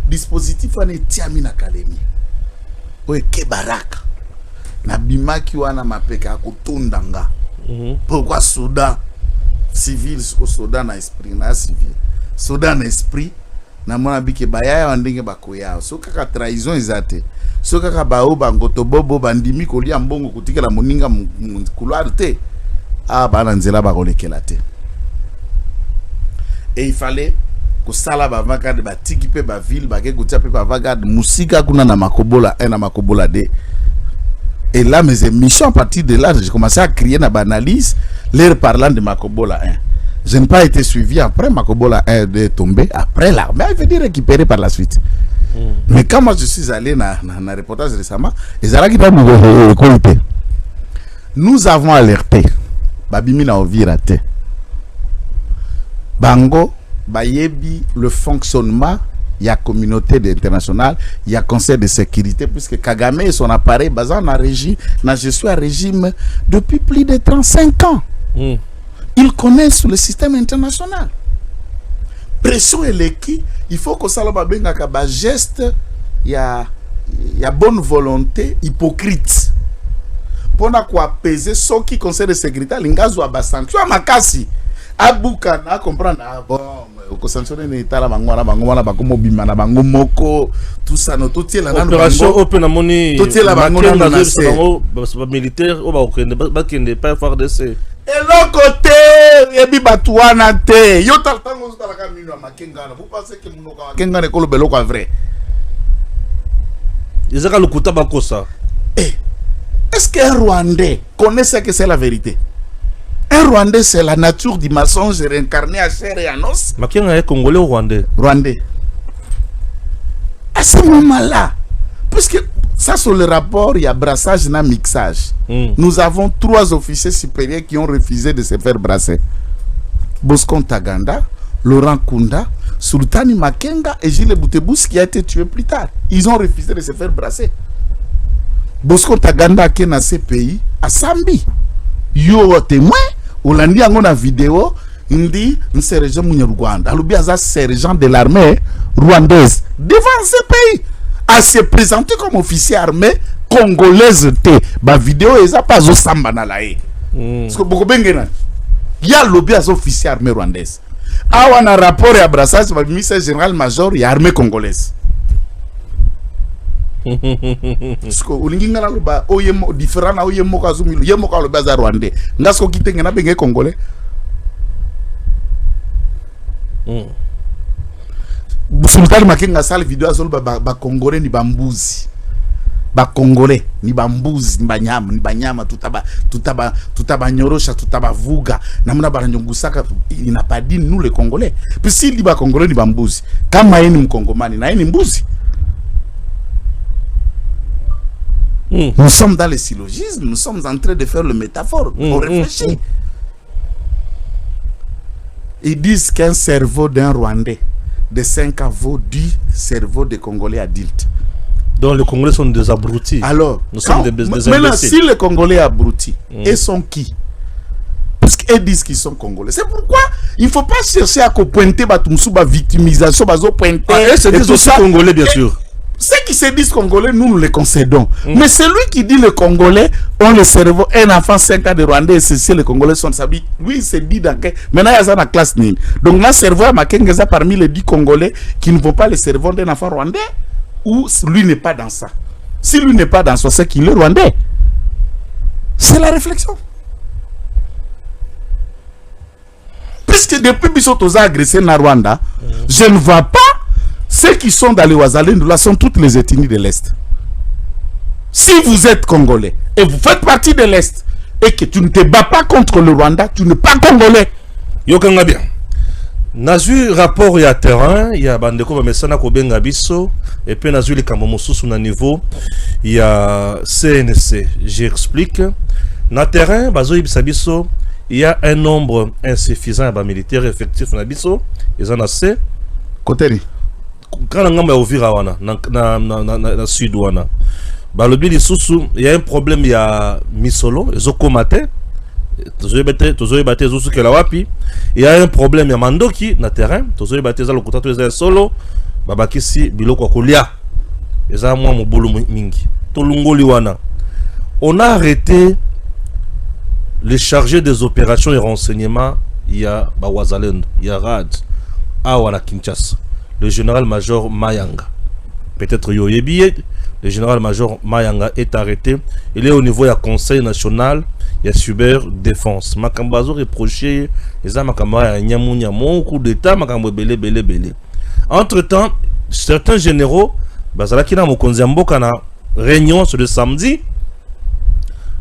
Dispositif wana tiami na kalemi. Boye kebaraka. Na bimaki wana mapeka kutundanga. Pourquoi soda civil au soda na esprit na civil. Soda na esprit na mona bike bayaya wandenge bakoya. So kaka trahison ezate. So kaka bao bangoto bobo bandimi kolia mbongo kutikela moninga couloir te. Ah bana nzela ba kolekela te. Et il fallait que sala ba vagade ba tiki pe ba ville ba ke kutia pe ba vagade musika kuna na makobola 1 na makobola 2. Et là, mes émissions, à partir de là, j'ai commencé à crier dans l'analyse, l'air parlant de Makobola 1. Je n'ai pas été suivi après Makobola 1 de tomber. Après l'armée, il veut dire récupérer par la suite. Mais quand moi je suis allé dans un reportage récemment, nous avons alerté. Babimina Ovirate. Bango, Bayebi, le fonctionnement. Il y a communauté internationale, il y a conseil de sécurité, puisque Kagame et son appareil basé en régime, je suis à régime depuis plus de 35 ans. Ils connaissent le système international. Pression et l'équipe, il faut que ça soit geste, il y a bonne volonté, hypocrite. Pour apaiser ceux qui conseil de sécurité, l'ingazou a sanction à Makasi. Abuka na comprendre bon ko sanctionner l'état la bango na bakomo bima na bango moko tout ça no totie la opération open na moni totie la bango na ba militaire o ba kende pas faire de ces et l'autre côté yebi batouana te yo tango zo la kamino makenga vous pensez que munoka makenga ne kolo beloko vrai ezaka lokuta bakosa est-ce qu'un Rwandais connaît ce que c'est la vérité? Un Rwandais, c'est la nature du mensonge réincarné à chair et à os. Mais qui est Congolais ou Rwandais? Rwandais. À ce moment-là, puisque ça sur le rapport, il y a brassage et mixage. Nous avons 3 officiers supérieurs qui ont refusé de se faire brasser. Bosco Ntaganda, Laurent Kunda, Sultani Makenga et Gilles Boutebous qui a été tué plus tard. Ils ont refusé de se faire brasser. Bosco Ntaganda qui est dans ces pays, à Sambi. Yo témoin, Olandi a une vidéo, il dit, c'est sergent Rwanda. Alubia za sergent de l'armée rwandaise devant ce pays, à se présenter comme officier armé congolaise. Ba vidéo est pas au samba na lae. Parce que beaucoup bengena. Il y a l'obia officier armé rwandaise. A un rapport et abrassage, le ministre général major, il y a armée congolaise. Parce que ulinginga na loba oyemo différent na oyemo kazumi yemo ka loba za Rwandais ngasko kitenge na benge congolais Sultan Makenga sale vidéo azolo ba congolais ni bambuzi ba congolais ni bambuzi ni banyama tutaba nyorosha tutaba vuga namna baranyongusaka il n'a pas dit nous les congolais puis s'il dit ba congolais ni bambuzi kama yeye ni mkongomani na yeye ni mbuzi. Nous sommes dans les syllogismes, nous sommes en train de faire le métaphore. On réfléchit. Ils disent qu'un cerveau d'un Rwandais de 5 ans vaut du cerveau des Congolais adultes. Donc les Congolais sont des abrutis. Alors, nous sommes des maintenant, si les Congolais abrutis, ils sont qui? Parce qu'ils disent qu'ils sont Congolais. C'est pourquoi il ne faut pas chercher à pointer la victimisation, c'est des aussi Congolais, bien sûr. Ceux qui se disent Congolais, nous les concédons. Mais celui qui dit le Congolais ont le cerveau, un enfant 5 ans de Rwandais, c'est les Congolais sont sabi. Lui, il se dit dans quel. Maintenant, il y a la classe nil. Donc, là, cerveau à Makengaza parmi les 10 Congolais qui ne vont pas le cerveau d'un enfant Rwandais, ou lui n'est pas dans ça. Si lui n'est pas dans ça, c'est qu'il est Rwandais. C'est la réflexion. Puisque depuis Bissot aux agressés na Rwanda, je ne vois pas ceux qui sont dans les Ouazalendo, là sont toutes les ethnies de l'Est. Si vous êtes Congolais et vous faites partie de l'Est et que tu ne te bats pas contre le Rwanda, tu n'es pas Congolais. Yokanga bien. Nazu rapport ya terrain, il y a bandeko ba mesana ko benga biso et puis nazu les kambo mosusu na niveau il y a CNC. J'explique. Na terrain bazo yibisa biso, il y a un nombre insuffisant de militaires effectifs na biso, ils en a C Côté quand on a ouvert wana na sud wana. Ba lobi lisusu, il y a un problème, il y a misolo, ezoko maté. Il y a un problème ya mandoki na terrain tozoy bateza le kota toza solo babakisi biloko kolia eza mwa mobulu mingi to lungoli wana. On a arrêté les chargés des opérations et renseignements, il y a Bawazalendo, il y a RAD awana Kinshasa, le général-major Mayanga, peut-être Yoyebi, le général-major Mayanga est arrêté. Il est au niveau du Conseil national, il y a cyberdéfense. Makambazo reproché, les Amakamba Nyamu, coup d'état, Makambo belé. Entre-temps, certains généraux, Bazalaki na Mokonziambo kana réunion sur le samedi,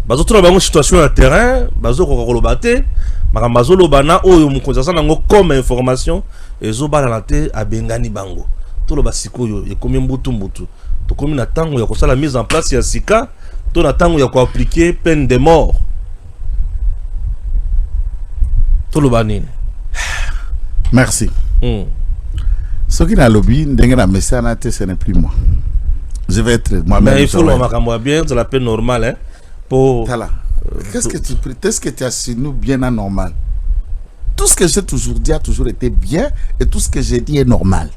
Bazo trouve une situation à terrain, Bazo Kokolobate, Makambazo Lobana, Oyo Mokonziasa nango comme information, et Zobalanate à Bengani Bango. Tout le basiko yo, et combien mbutu. To comme na tango ya kosala mise en place ya sika, to na tango ya ko appliquer peine de mort. To lo banine. Merci. Ce qui n'a lobby, ce n'est plus moi. Je vais être moi-même. Mais il faut le makamwa bien, c'est la peine normale hein pour qu'est-ce que tu as sur nous bien anormal? Tout ce que j'ai toujours dit a toujours été bien et tout ce que j'ai dit est normal.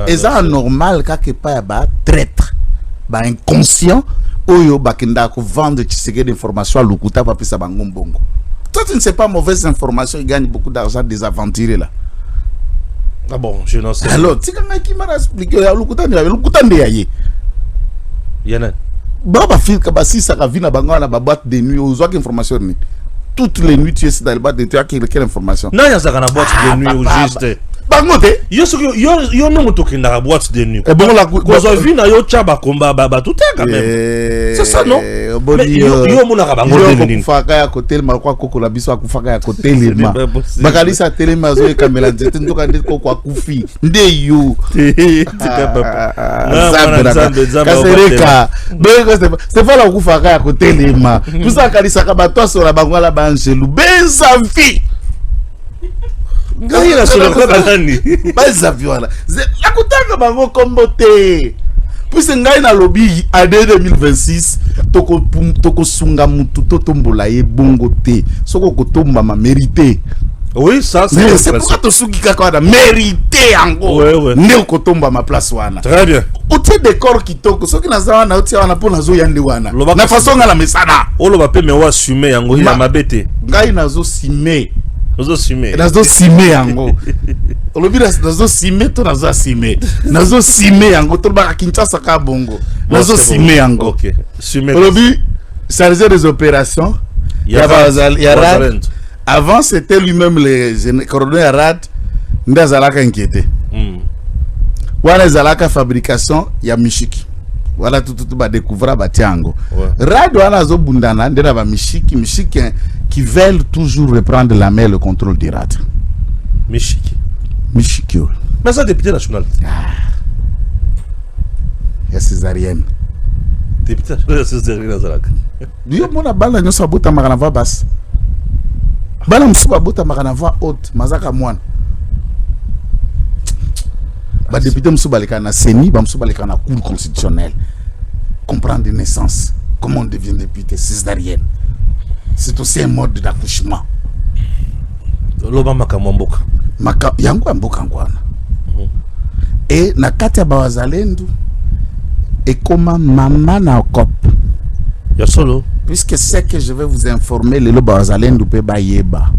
Et ça normal quelque part ba traître, ba inconscient oyo bakenda ko vendre tiseke d'informations à Lukuta pa pesa bangombongo. Toi tu ne sais pas, mauvaise information, il gagne beaucoup d'argent des aventuriers là. Ah bon, je n'en sais pas. Alors, tu quand qui m'a expliqué Lukuta ndi yaye. Yana. Baba fil ka basi ça ka vina bango na ba boîte de nuit aux autres informations ni. Toutes les nuits tu es dans le boîte de nuit, tu as quelle information? Non, il y a ça na boîte de nuit au juste. Bangote yo no motoki na boîte de nuit. Et bon la kozo vi na yo chaba komba ba tout quand même. C'est ça non? Mais yo mona ka bango de nuit. Faka ya côté ma kwa koko la biso akufaka ya côté lema. Bakali sa télé mazo e kamela nzete ndoka ndiko kwa kufi. Nde yo. Kasereka. C'est pas la kufaka ya côté lema. Tout ça kalisa ka bato so la bango la banjelu. Benza vie. Ngai na solo kwa nani baza viola la kutanga bango kombote puisque ngai na lobby à 2026 toko sunga mutu to tombola ye bongo te soko kotomba ma mérité. Oui, ça c'est pourquoi to suki kaka na mérité ango ne kotomba ma place wana. Très bien. Otie décor kitoko soki na zawa na otie wana pona zo yande wana na façon ngala mesana olo ba pe me wa assumer yango ya mabete ngai nazo simer nazo simer yango olobi nazo simer to nazo simer yango to ba Kinshasa ka bongo nazo simer yango. OK, simer olobi chargé des opérations ya RAD. Avant c'était lui-même le coordonnateur RAD ndazalaka inquiété. Wala zalaka fabrication ya mishiki. Voilà tout ba découvrir ba tiango. RAD wana zo bundana ndena ba mishiki qui veulent toujours reprendre la main le contrôle du RAD. Mishiki. Mais ça député national. Ya césarienne. Député césarienne zalaka. Dio mona bala nyo sabota makana va basse. Bala msuba bota makana va haute mazaka mwana. Ba député msuba lekana seni ba msuba lekana cour constitutionnelle. Comprendre une naissance, comment on devient député césarienne. C'est aussi un mode d'accouchement. Loba makamwamboka. Yango mboka ngwana. Et na kati ya Bawazalendo et comment maman na okop. Ya solo. Puisque c'est que je vais vous informer le Bawazalendo pe ba yeba.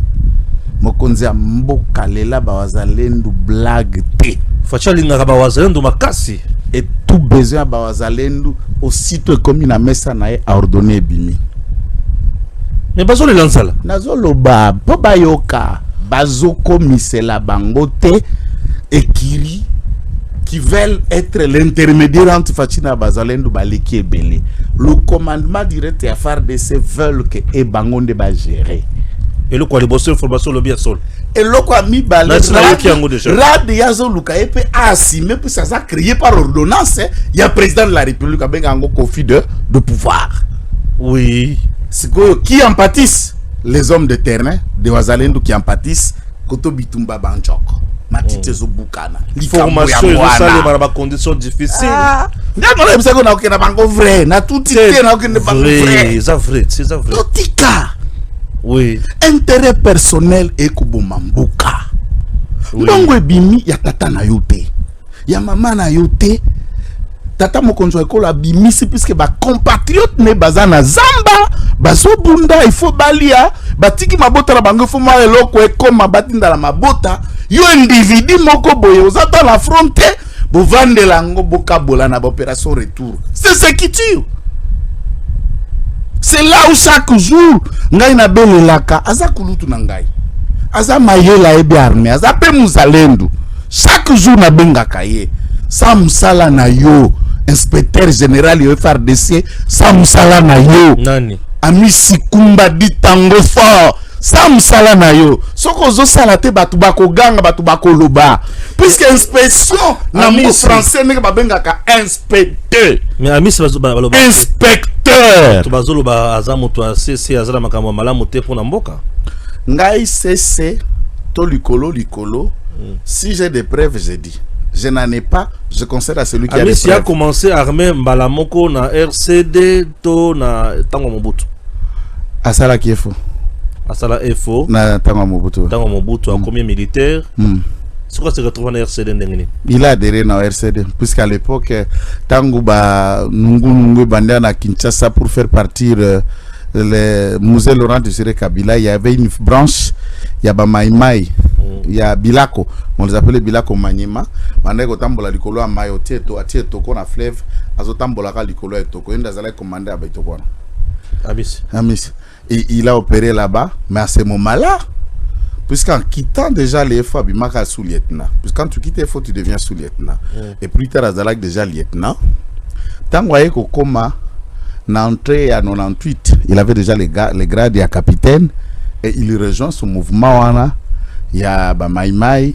Mokonzi mboka lela Bawazalendo blague te. Fachali ngaka Bawazalendo makasi. Et tout besoin Bawazalendo aussitôt comme na messa na a ordonné bimi. Mais bazo le lansala. Nazo loba po bayoka bazoko misela bangote ekiri qui veulent être l'intermédiaire entre Fatina Bazalendo Baliki et Belé. Le commandement direct et FARDC veulent que Ebangonde va gérer. Et le quoi les bosseurs formation lobby à sol. Et le quoi mi balé rad yazo luka epe assumé puis ça a créé par ordonnance. Il y a président de la République a bien un conflit de pouvoir. Oui. C'est que qui empathissent les hommes de terrain de Wazalendo qui empathissent Koto Bitumba Banchok. Matite Zobukana. Formation ils ça les dans conditions difficiles. Ngamona msako na okena bango vrai na tout tité na okena bango vrai. C'est vrai, c'est vrai. Totika. Oui. Intérêt personnel et kuboma mbuka. Ndongo ebimi ya tata na yote. Ya mama na yote. Tata mokonzo ekola bimisi puisque ba compatriote ne bazana zamba bazo bunda il faut balia batiki mabota la bango faut ma eloko ekoma batinda la mabota yo individu moko boye ozata la fronte bo vande lango bokabola na opération retour c'est ce qui tue. C'est là où chaque jour ngai na belelaka aza kulutu na ngai aza mayela ebe armée aza pe muzalendo chaque jour na bengaka ye sa musala na yo inspecteur général yo FARDC sa musala na yo nani ami Sikumba ditango fort sa musala na yo soko zo sala te batu bako ganga batu bako loba puisque inspection na mo français ne ba bengaka inspecteur mais ami inspecteur to bazolo ba azamu to CC azala makambo malamu te pona mboka ngai CC to likolo si j'ai des preuves j'ai dit je n'en ai pas, je concède à celui qui a des preuves. Si a commencé à armer Mbalamoko na RCD to na Tango Mobutu. Asala qui est faux. Asala est faux. Na Tango Mobutu. Tango Mobutu en combien militaire. C'est quoi se retrouve en RCD ndengini? Il a adhéré dans RCD puisqu'à l'époque Tango ba nungu bandé na Kinshasa pour faire partir le musée Laurent Désiré Kabila, il y avait une branche, il y a Maïmaï, il y a Bilako, on les appelait Bilako Manyema, Mandeko Tambola Likolo a Mayo Tieto, a Tieto Kona Fleuve, Azotambola Likolo et Toko, il a commandé à Betokona. Amis. Et il a opéré là-bas, mais à ce moment-là, puisqu'en quittant déjà les FO, Bimaka sous-lieutenant, puisqu'quand tu quittes les FO, tu deviens sous-lieutenant. Et plus tard, Azalak déjà lieutenant. Tango Aeko Koma, na entrée à 98, il avait déjà les grades à capitaine et il rejoint ce mouvement wana il y a ba Maïmaï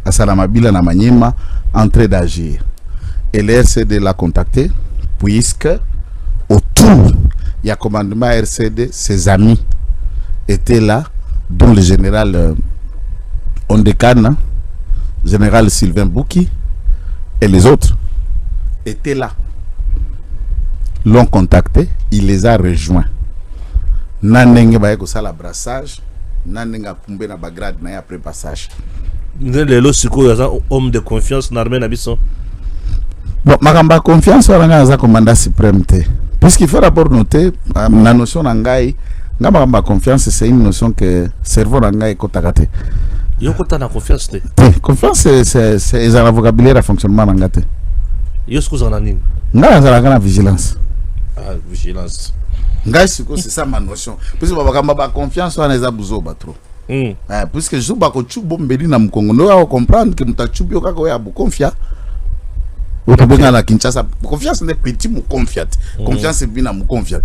à Salamabila na Manyema entrée d'agir et le RCD l'a contacté puisque autour il y a commandement RCD, ses amis étaient là dont le général Ondekana, général Sylvain Bouki et les autres étaient là. L'ont contacté, il les a rejoints. Nanenge ba ko sala brassage, nanenga kumbe na bagrade na après passage. Lelo siko ya homme de confiance na armée na biso. Bon, makamba confiance wala za commandant suprême te. Puisqu'il faut d'abord noter la notion nangai, ngamba confiance c'est une notion que cerveau nangai kotakate. Yo kota na confiance te. Confiance c'est un vocabulaire à fonctionnement nangate. Yo siko na nini? Nga za vigilance. Ah, vigilance. C'est ça ma notion. Puisque ba confiance on les a besoin trop. Puisque je ba ko chubo mbeli na mkongo ndo wa comprendre que mutachubio kako ya bu confia. Otobenga na Kinshasa. Confiance n'est petit mu confiat. Confiance est bien mu confiat.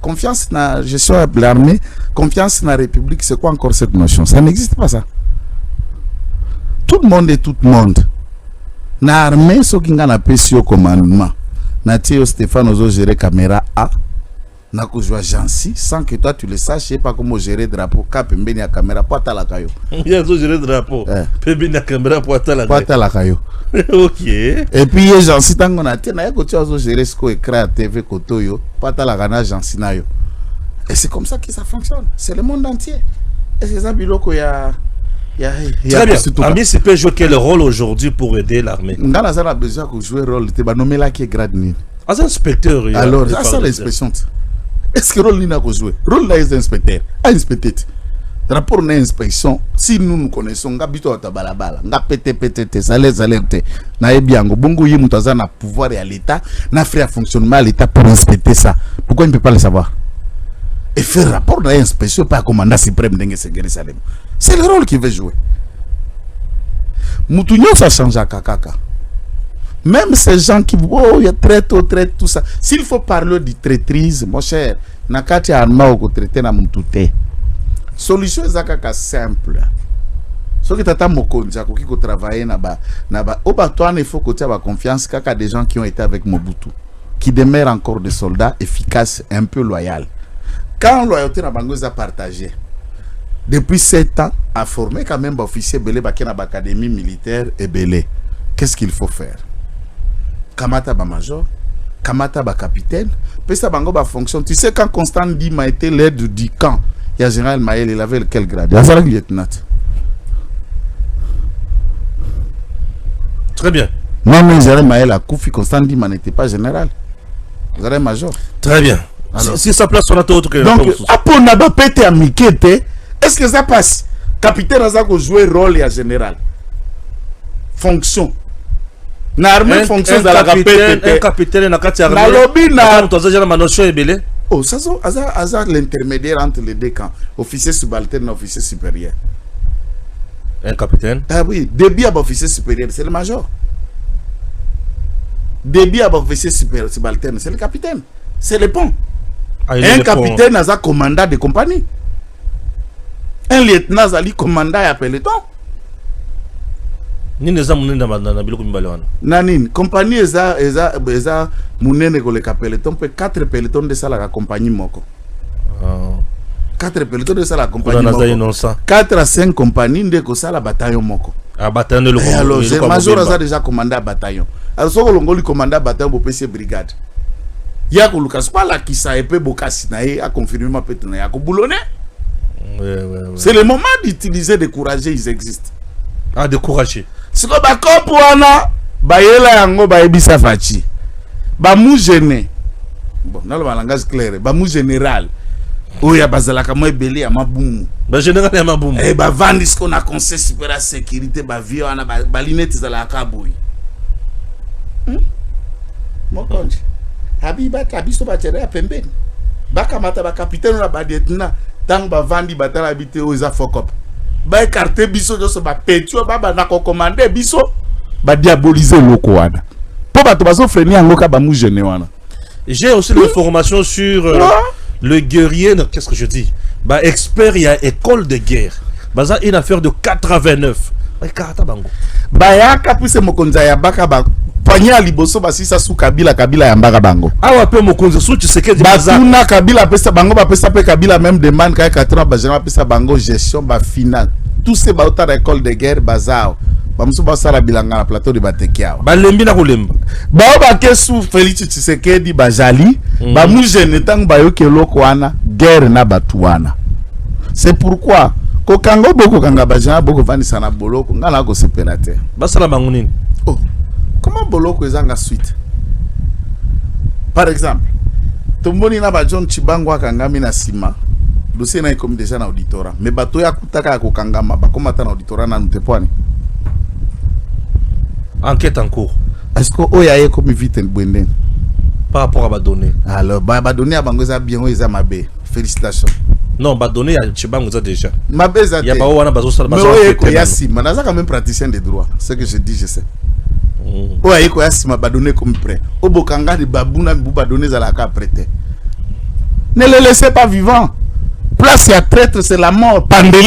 Confiance na gestion de l'armée, confiance na république, c'est quoi encore cette notion? Ça n'existe pas ça. Tout le monde est tout le monde. Na armée so kinga na pesi au commandement. Na Théo Stéphane ozo gérer caméra A. Na ko joa Jansi sans que toi tu le saches, je sais pas comment gérer drapeau cap mbeni ya caméra pata la kayo. Il ozo gérer drapeau. Mbeni ya caméra pata la kayo. OK. Et puis Jansi tango na te na yako tu ozo gérer ce ko écran TV kotoyo pata la kana Jansi na yo. Et c'est comme ça que ça fonctionne. C'est le monde entier. Et c'est ça biloko ya très bien. Ami, c'est peut jouer quel rôle aujourd'hui pour aider l'armée? Ngana ça a besoin de jouer rôle. Tu vas nommer là qui est grade ni. As inspecteur. Alors, ça l'inspection. Est-ce que rôle ni n'a pas joué? Rôle là est inspecteur. A inspecté. Rapport na inspection. Si nous connaissons, nga bito atabalabala, nga pété, salé, na ebiango. Bongo yi mutaza na pouvoir à l'État, na frère fonctionnement à l'État pour inspecter ça. Pourquoi il ne peut pas le savoir? et faire rapport dans l'inspection par commandant suprême d'Engue Sengheri Salem. C'est le rôle qu'il veut jouer. Moutounio, ça change à Kakaka. Même ces gens qui oh, il y a traite, tout ça. S'il faut parler de traîtrise, mon cher, Nakati Arma ou traité na Moutouté. Solution est simple. Ce qui t'attend Mokonja, qui travaille là-bas, au Batouane, il faut que tu aies confiance qu'il y a des gens qui ont été avec Mobutu, qui demeurent encore des soldats efficaces, un peu loyaux. Quand la loyauté n'a pas été partagée, depuis 7 ans, a formé quand même officier Belé Bakena Académie militaire et Belé. Qu'est-ce qu'il faut faire? Kamata ba major, Kamata ba capitaine, Pesa Bango ba fonction. Tu sais, quand Constant Dim a été l'aide du camp, il y a général Maël, il avait quel grade? Il avait le lieutenant. Très bien. Non, mais général Maël a Koufi, Constant Dim n'était pas général. Vous avez major. Très bien. Si ça place sur la autre que donc, après on a pas pété à Mikete, est-ce que ça passe? Capitaine a joué rôle à général. Fonction. N'armée fonction dans la capitaine. Un capitaine n'a qu'à tirer. Oh, ça c'est l'intermédiaire entre les deux camps. Officier subalterne et officier supérieur. Un capitaine? Ah oui, début à officier supérieur, c'est le major. Début à officier subalterne, c'est le capitaine. C'est le pont. Un capitaine a un commandant de compagnie. Un lieutenant a un commandant à peloton. Nanine, compagnie eza munene ko le peloton peut 4 pelotons de ça la compagnie moko. 4 pelotons de ça la compagnie moko. 4 à 5 compagnies de ko ça la bataillon moko. Ah bataillon de le alors le major a déjà commandé bataillon. Alors so ko ngoli commandant bataillon bo PC brigade. Ya ko Lucas pas la qui ça épée bokasi na a confirmé ma pete na ya ko boulonné. C'est le moment d'utiliser des courageux, ils existent. Ah, de courageux. C'est que ba kopwana ba yela yango ba ebisa fachi. Ba mou gêné. Bon, dans le langage clair, ba mou général. Oya bazala ka mo ebeli ya mabumu. Ba général ya mabumu. Eh ba vandis qu'on a conseil super sécurité ba vio ana ba linette za la kaboui. Mokonji. Habiba kabiso ba tere ya pembeni. Baka mata ba capitaine na ba lieutenant tant ba vandi batala habité aux afokop. Ba écarter biso de ce ba petio ba na ko commander biso ba diaboliser loko wana. Po ba to baso freiner ngoka ba mou gêné wana. J'ai aussi l'information sur le guerrier, qu'est-ce que je dis? Bah expert il y a école de guerre. Baza une affaire de 89. Ba karata bango. Ba ya kapuse mokonza ya baka ba panya liboso basisa su kabila ya mbaka bango. Awa pe mokonza su tu sais que batuna kabila pesa bango ba pesa pe kabila même demande ka 4 ans ba général pesa bango gestion ba finance. Tous ces bautars école de guerre bazao. Ba musu ba sala bilanga na plateau de Batekiao. Ba lembi na kolemba. Ba ba kesu Félix Tshisekedi bazali ba mu jeune tang ba yoke loko wana guerre na batuana. C'est pourquoi ko kango boko kanga ba jana boko vani sana boloko ngala ko separateur. Ba sala bango nini? Oh. Comment boloko ezanga suite? Par exemple, tomboni na ba John Chibango akangami na sima. Dossier na comme déjà na auditorat. Mais bato ya kutaka ko kangama ba komata na auditorat na ntepwani. Enquête en cours. Est-ce que oya ye comme vite bwenden par rapport à ba données? Alors ba données a bango za bien eza mabe. Félicitations. Non, ba données à Chibango ça déjà. Mabe za te. Ya ba wana bazo sala bazo. Mais oya ko ya sima na za quand même praticien de droit. Ce que je dis je sais. Oya ye ko ya sima ba données comme prêt. Obokanga de babuna ba données za la ka prêter. Ne le laissez pas vivant. Place à traître, c'est la mort. Pandele.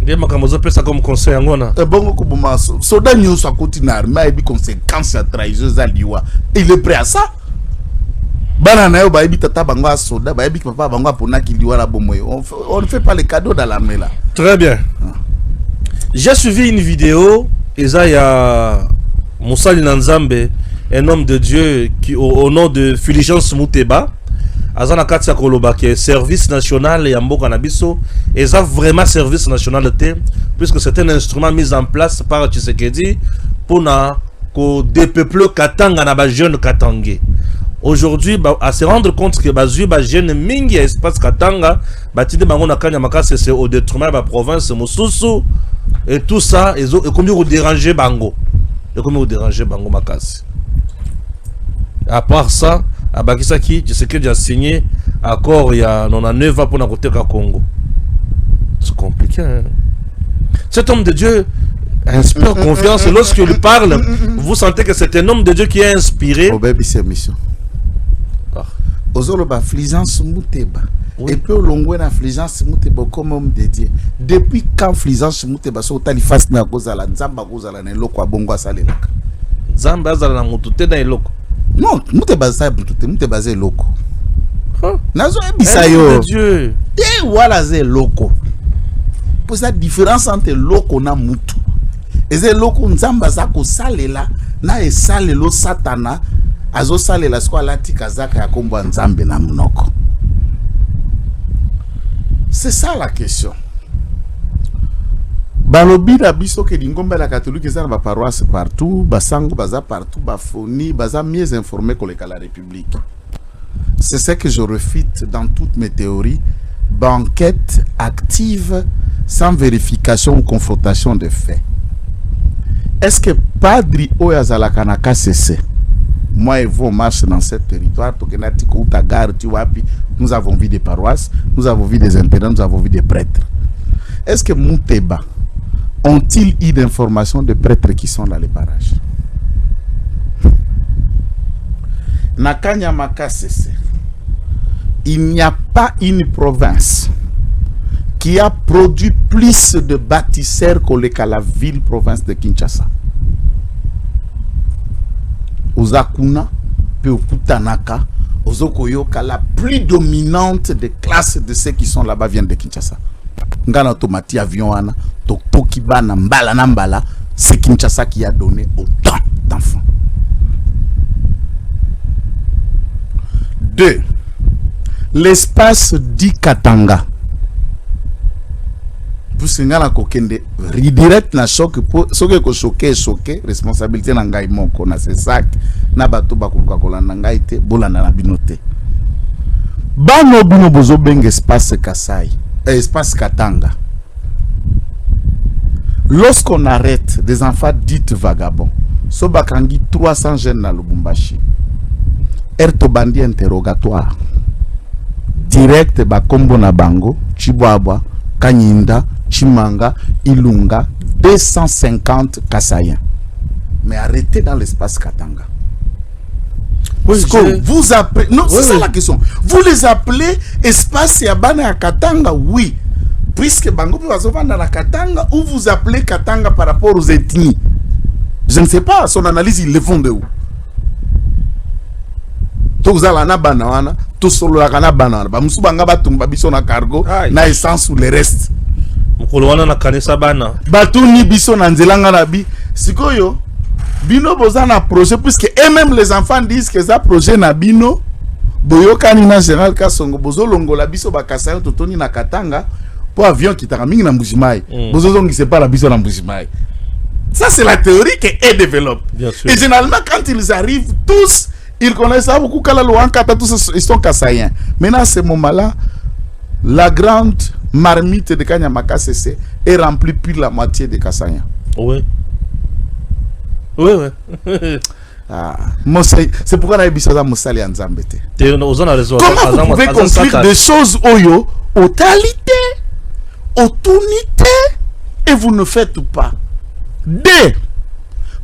Des makamozo pesa comme conseil ngona. Bon ko boma soda nyoso akoti na armée bi conséquence ya trahison za liwa. Il est prêt à ça. Bana na yo ba bi tata bango a soda, ba bi papa bango pona ki liwa la bomoy. On ne fait pas les cadeaux dans l'armée là. Très bien. J'ai suivi une vidéo Isaiah Moussa Linanzambe, un homme de Dieu qui au nom de Fulgence Mouteba Azana Katia Koloba qui est service national et Amboka Nabiso et ça vraiment service national de thé puisque c'est un instrument mis en place par Tshisekedi pour na ko dépeupler Katanga na ba jeune Katangé. Aujourd'hui à se rendre compte que bazui ba jeune mingi espace Katanga batide bango na kanya makase c'est au détriment ba province Mosusu et tout ça et comme vous déranger bango et comme vous déranger bango makase. À part ça à Bakisaki, tu sais que j'ai signé accord il y a 99 ans pour la côté Congo. C'est compliqué. Hein? Cet homme de Dieu inspire confiance et lorsqu'il parle, vous sentez que c'est un homme de Dieu qui est inspiré. mission. Ozoloba Flisance Mouteba. Et puis l'ongwe na Flisance Mouteba comme homme de Dieu. Depuis quand Flisance Mouteba so tali face na kozala nzamba kozala na eloko abongo asalelaka. Nzamba azala na mutute na eloko. Non, Mouteba sa mutute, Mouteba za eloko. Nazo ebisa yo. Dieu. Et voilà ze eloko. Pour la différence entre loko na mutu. Et ze loko nzamba za ko salela na esalelo satana. Azo sale la squale latika zaka ya kombo nzambe na munoko. C'est ça la question. Balobi na biso ke dingombe la catholique za ba paroisse partout, basango baza partout, bafoni, baza mieux informé que la République. C'est ce que je refute dans toutes mes théories, banquette active sans vérification ou confrontation de faits. Est-ce que Padri Oyazala Kanaka cessé? Moi et vous, on marche dans ce territoire. Nous avons vu des paroisses, nous avons vu des intérêts, nous avons vu des prêtres. Est-ce que Mouteba ont-ils eu d'informations de prêtres qui sont dans les barrages? Nakanya Makasese, il n'y a pas une province qui a produit plus de bâtisseurs que la ville-province de Kinshasa. Ozakuna, Peokutanaka, Ozokoyoka, la plus dominante des classes de ceux qui sont là-bas viennent de Kinshasa. Ngana Tomati avion ana, Tokiba Nambala Nambala, c'est Kinshasa qui a donné autant d'enfants. 2. L'espace dit Katanga. Vous savez, kokende redirect na choc pour ce que choqué responsabilité na ngai moko na c'est ça na bato bakuka kolanda ngai te bolanda na binote bano bino bozo benga espace Kasai espace Katanga. Lorsqu'on arrête des enfants dits vagabonds so bakangi 300 jeunes na Lubumbashi ertobandi interrogatoire direct bakombo na bango Chibwabwa Kanyinda, Chimanga, Ilunga, 250 Kassaïens. Mais arrêtez dans l'espace Katanga. Oui, vous appelez... Non, c'est ça la question. Vous les appelez espace Yabana à Katanga, oui. Puisque Bango peut dans la Katanga, ou vous appelez Katanga par rapport aux ethnies. Je ne sais pas, son analyse, ils le font de où. Tout ça, la banana, tout solo la banana. Bamusubanga batumba biso na cargo, na essence ou le reste. Mukolowana na kanisa bana. Batuni biso na nzelanga na bi. Sikoyo, bino boza na projet, puisque eux-mêmes les enfants disent que ça projet na bino, boyokani na général Kasongo, bozo longola biso bakasayo totoni na Katanga, pour avion qui t'a mingi na Mbujimai. Bozo zongi se pas la biso na Mbujimai. Ça c'est la théorie que est développe. Et généralement quand ils arrivent tous, ils connaissent ça beaucoup quand tous ils sont kassaïens. Maintenant, à ce moment-là, la grande marmite de Kanyamaka CC est remplie plus de la moitié des kassaïens. Oui. Oui, oui. C'est pourquoi on a besoin de Moussali en Zambété. Comment vous pouvez construire des choses oyo, totalité, autunité, et vous ne faites pas. Deux,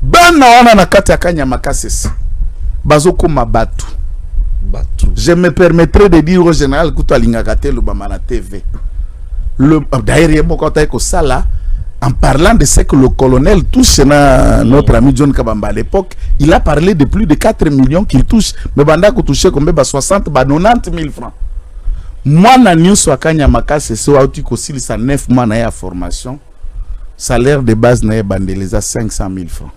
Bana na kati ya Kanyamaka CC. Bazoko Mabatu. Je me permettrai de dire au général Koutou Alingakate le Bamana TV. D'ailleurs, en parlant de ce que le colonel touche, notre ami John Kabamba à l'époque, il a parlé de plus de 4 millions qu'il touche. Mais Banda ko touché comme 60, 90 000 francs. Moi, na news wa Kanyamaka, c'est ça, aussi, ça 9 mois na formation. Salaire de base na bandeleza 500 000 francs.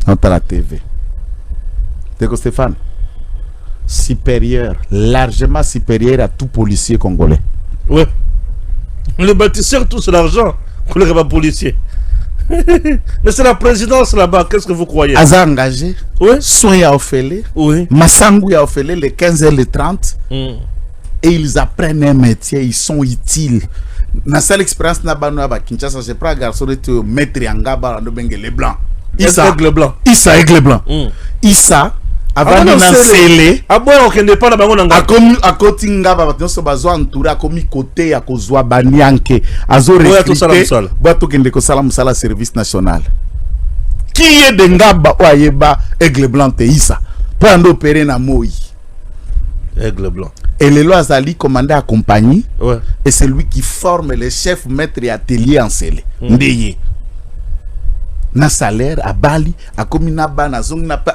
Entre la TV. Déco Stéphane, supérieur, largement supérieur à tout policier congolais. Oui. Le bâtisseur touche l'argent que le policier. Mais c'est la présidence là-bas, qu'est-ce que vous croyez? Aza engagé, oui. Soin ya ofélé, oui. Massangu ya ofélé, les 15h, les 30. Et ils apprennent un métier, ils sont utiles. Dans cette expérience, na Kinshasa, je prends un garçon de maître Yangaba, les blancs. Issa Aigle Blanc. Issa Aigle Blanc. Issa avant de nancele aboya okende pa na bango na nga akoti ngaba bato nyonso bazwa entouré akomi côté ya kozwa banyanke azo recruter bato kende kosala musala service national qui est de ngaba o ayeba aigle blanc teisa pour ando opérer na moi aigle blanc et le loi azali commandé à compagnie ouais. Et c'est lui qui forme les chefs maîtres et ateliers en scellé ndeye na salaire à Bali akomi na bana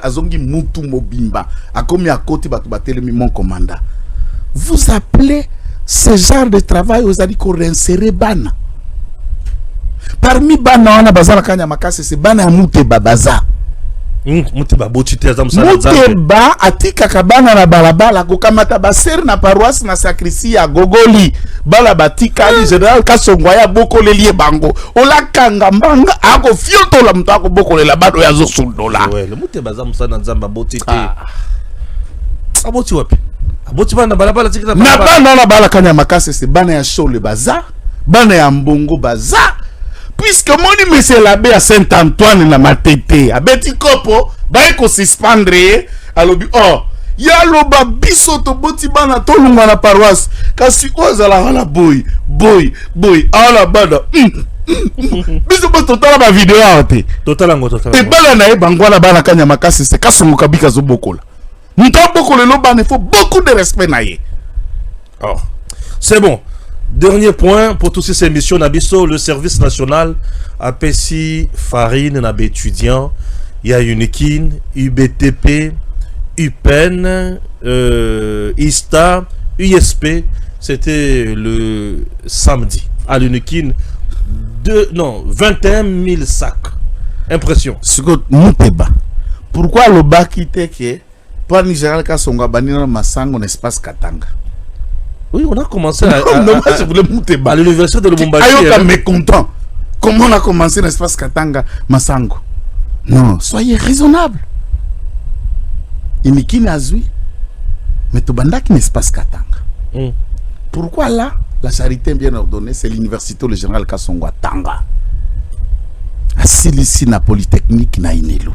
azongi mutu mobimba akomi akoti batu batelemi mon commandant. Vous appelez ce genre de travail aux ali ko réinsérer bana parmi bana wana bazala kanya makase c'est bana ya Muteba baza Muteba botite za musala Muteba atika kabana na balabala ko kamata baser na paroisse na sacristie ya Gogoli bala batika ali général Kasongwa ya bokolelie bango ola kanga mbanga ako fioto la mtu ako bokolela bado ya zo sundola ouais le Muteba za musala nzamba botite aboti wapi aboti bana balabala tika na bana na bala kanya makase c'est bana ya Chole baza bana ya Mbongo baza. Puisque moni monsieur l'abbé à Saint-Antoine na matete abeti kopo ba eko suspendre alobi oh ya loba biso to boti bana to lunga na paroisse kasi ozala hala boy ala bada biso bo totala ba video ate totala e bala na e bangwana bana kanya makasi se kasongo kabika zo bokola nta bokola lo bana il faut beaucoup de respect na ye. Oh c'est bon. Dernier point pour toutes ces émissions Nabiso, le service national APC Farine n'a étudiant, il y a Unikin, UBTP, UPEN, ISTA, USP, c'était le samedi à l'Unikin 21 000 sacs. Impression. Muteba. Pourquoi le bac était que pour Nigeria Kasonga banina masango n'espace Katanga? Oui, on a commencé à l'université de Lubumbashi. Ayoka mécontent. Comment on a commencé l'espace Katanga Masango? Non, soyez raisonnable. Iniki Nazui, mais Tobanda qui n'espace Katanga. Pourquoi là, la charité bien ordonnée, c'est l'université le général Kasongo à Tanga. À Silisi na Polytechnique na Inelo.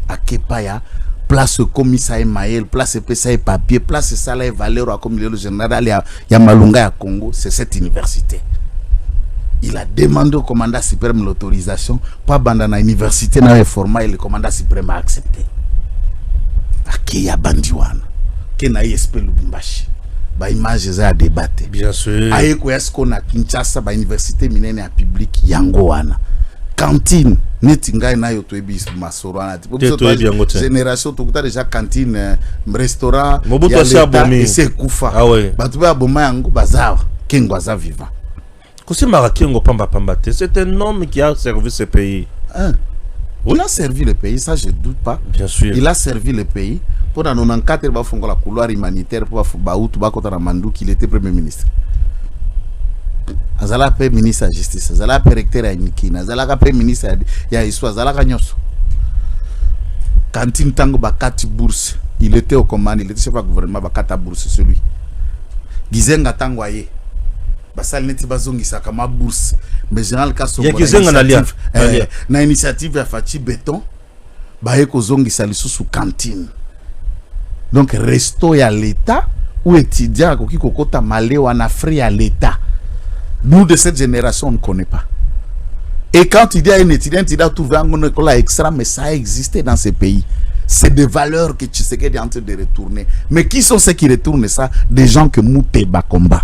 À Kepaya. Place commissariat Maël, place PSA papier, place salaire valeur comme le général ya Malunga ya Congo, c'est cette université. Il a demandé au commandant suprême l'autorisation pour abandonner l'université dans le format et le commandant suprême a accepté. Aki ya bandiwana, ke na ISP Lubumbashi. Ba image za débattre. Bien sûr. Aye ko yasko na Kinshasa ba université minene ya public yango wana. Cantine netinga na yo to ebis masoro ana tipo génération to kuta déjà cantine restaurant Mobutu sia bomi et c'est kufa ah ouais batu ba boma yango bazawa kengo za vivant Kosi Marakengo pamba c'est un homme qui a servi ce pays. Il a servi le pays, ça je doute pas. Bien sûr. Il a servi le pays. Pour dans 94 il va faire la couloir humanitaire pour Baoutou Bakota Ramandou qu'il était premier ministre. Azala pe ministre de la justice, azala pe recteur ya Nikina, azala pe ministre ya Iswa, azala kanyoso. Kantine tango bakati bourse, il était au commande, il était chef de gouvernement bakata bourse celui. Gizenga tango aye. Basal neti bazongi sakama bourse. Mais général Kasongo. Ya Gizenga nalia. Na initiative ya Fachi Béton, baye ko zongi salisu sous cantine. Donc resto ya l'État ou étudiant koki kokota malé wana frais à l'État. Nous de cette génération on ne connaît pas. Et quand il y a un étudiant, il a trouvé un école extra, mais ça a existé dans ces pays. C'est des valeurs que Tshisekedi est en train de retourner. Mais qui sont ceux qui retournent ça? Des gens que Muteba combat.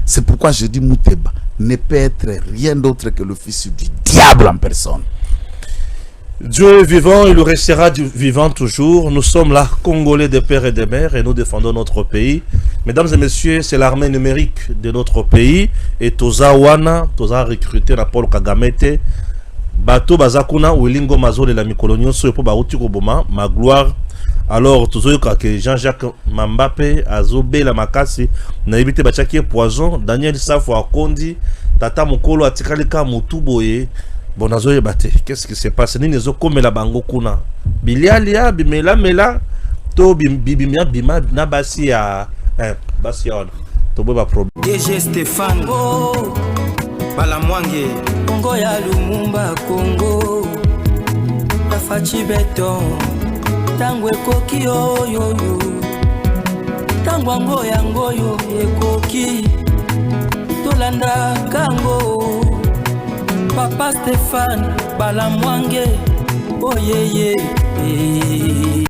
C'est pourquoi je dis Muteba ne peut être rien d'autre que le fils du diable en personne. Dieu est vivant, il restera vivant toujours. Nous sommes là, Congolais de père et de mère, et nous défendons notre pays. Mesdames et messieurs, c'est l'armée numérique de notre pays. Et Toza Wana, Toza recruté na Paul Kagamete, Bato Bazakuna, Wilingo Mazo de la Mikolonio, Soyopo Baouti Roboma, ma gloire. Alors, Tozoyoka que Jean-Jacques Mambape, Azobe la Makasi, Naibite Bachaki Poison, Daniel Safo Akondi, Tata Mokolo Atikalika Mutuboye. Bon, qu'est-ce qui se passe? Ni nezo comme la bango kuna. Bilialia, bimela mela, to bibimia bima na basia, basia on. To boba problème. DG Stéphane, Balamwange, Congo ya Lumumba, Congo, Fachi Béton, tango ekoki oyo tango yango yo ekoki tolanda kango Papa Stéphane Balamwange oyeye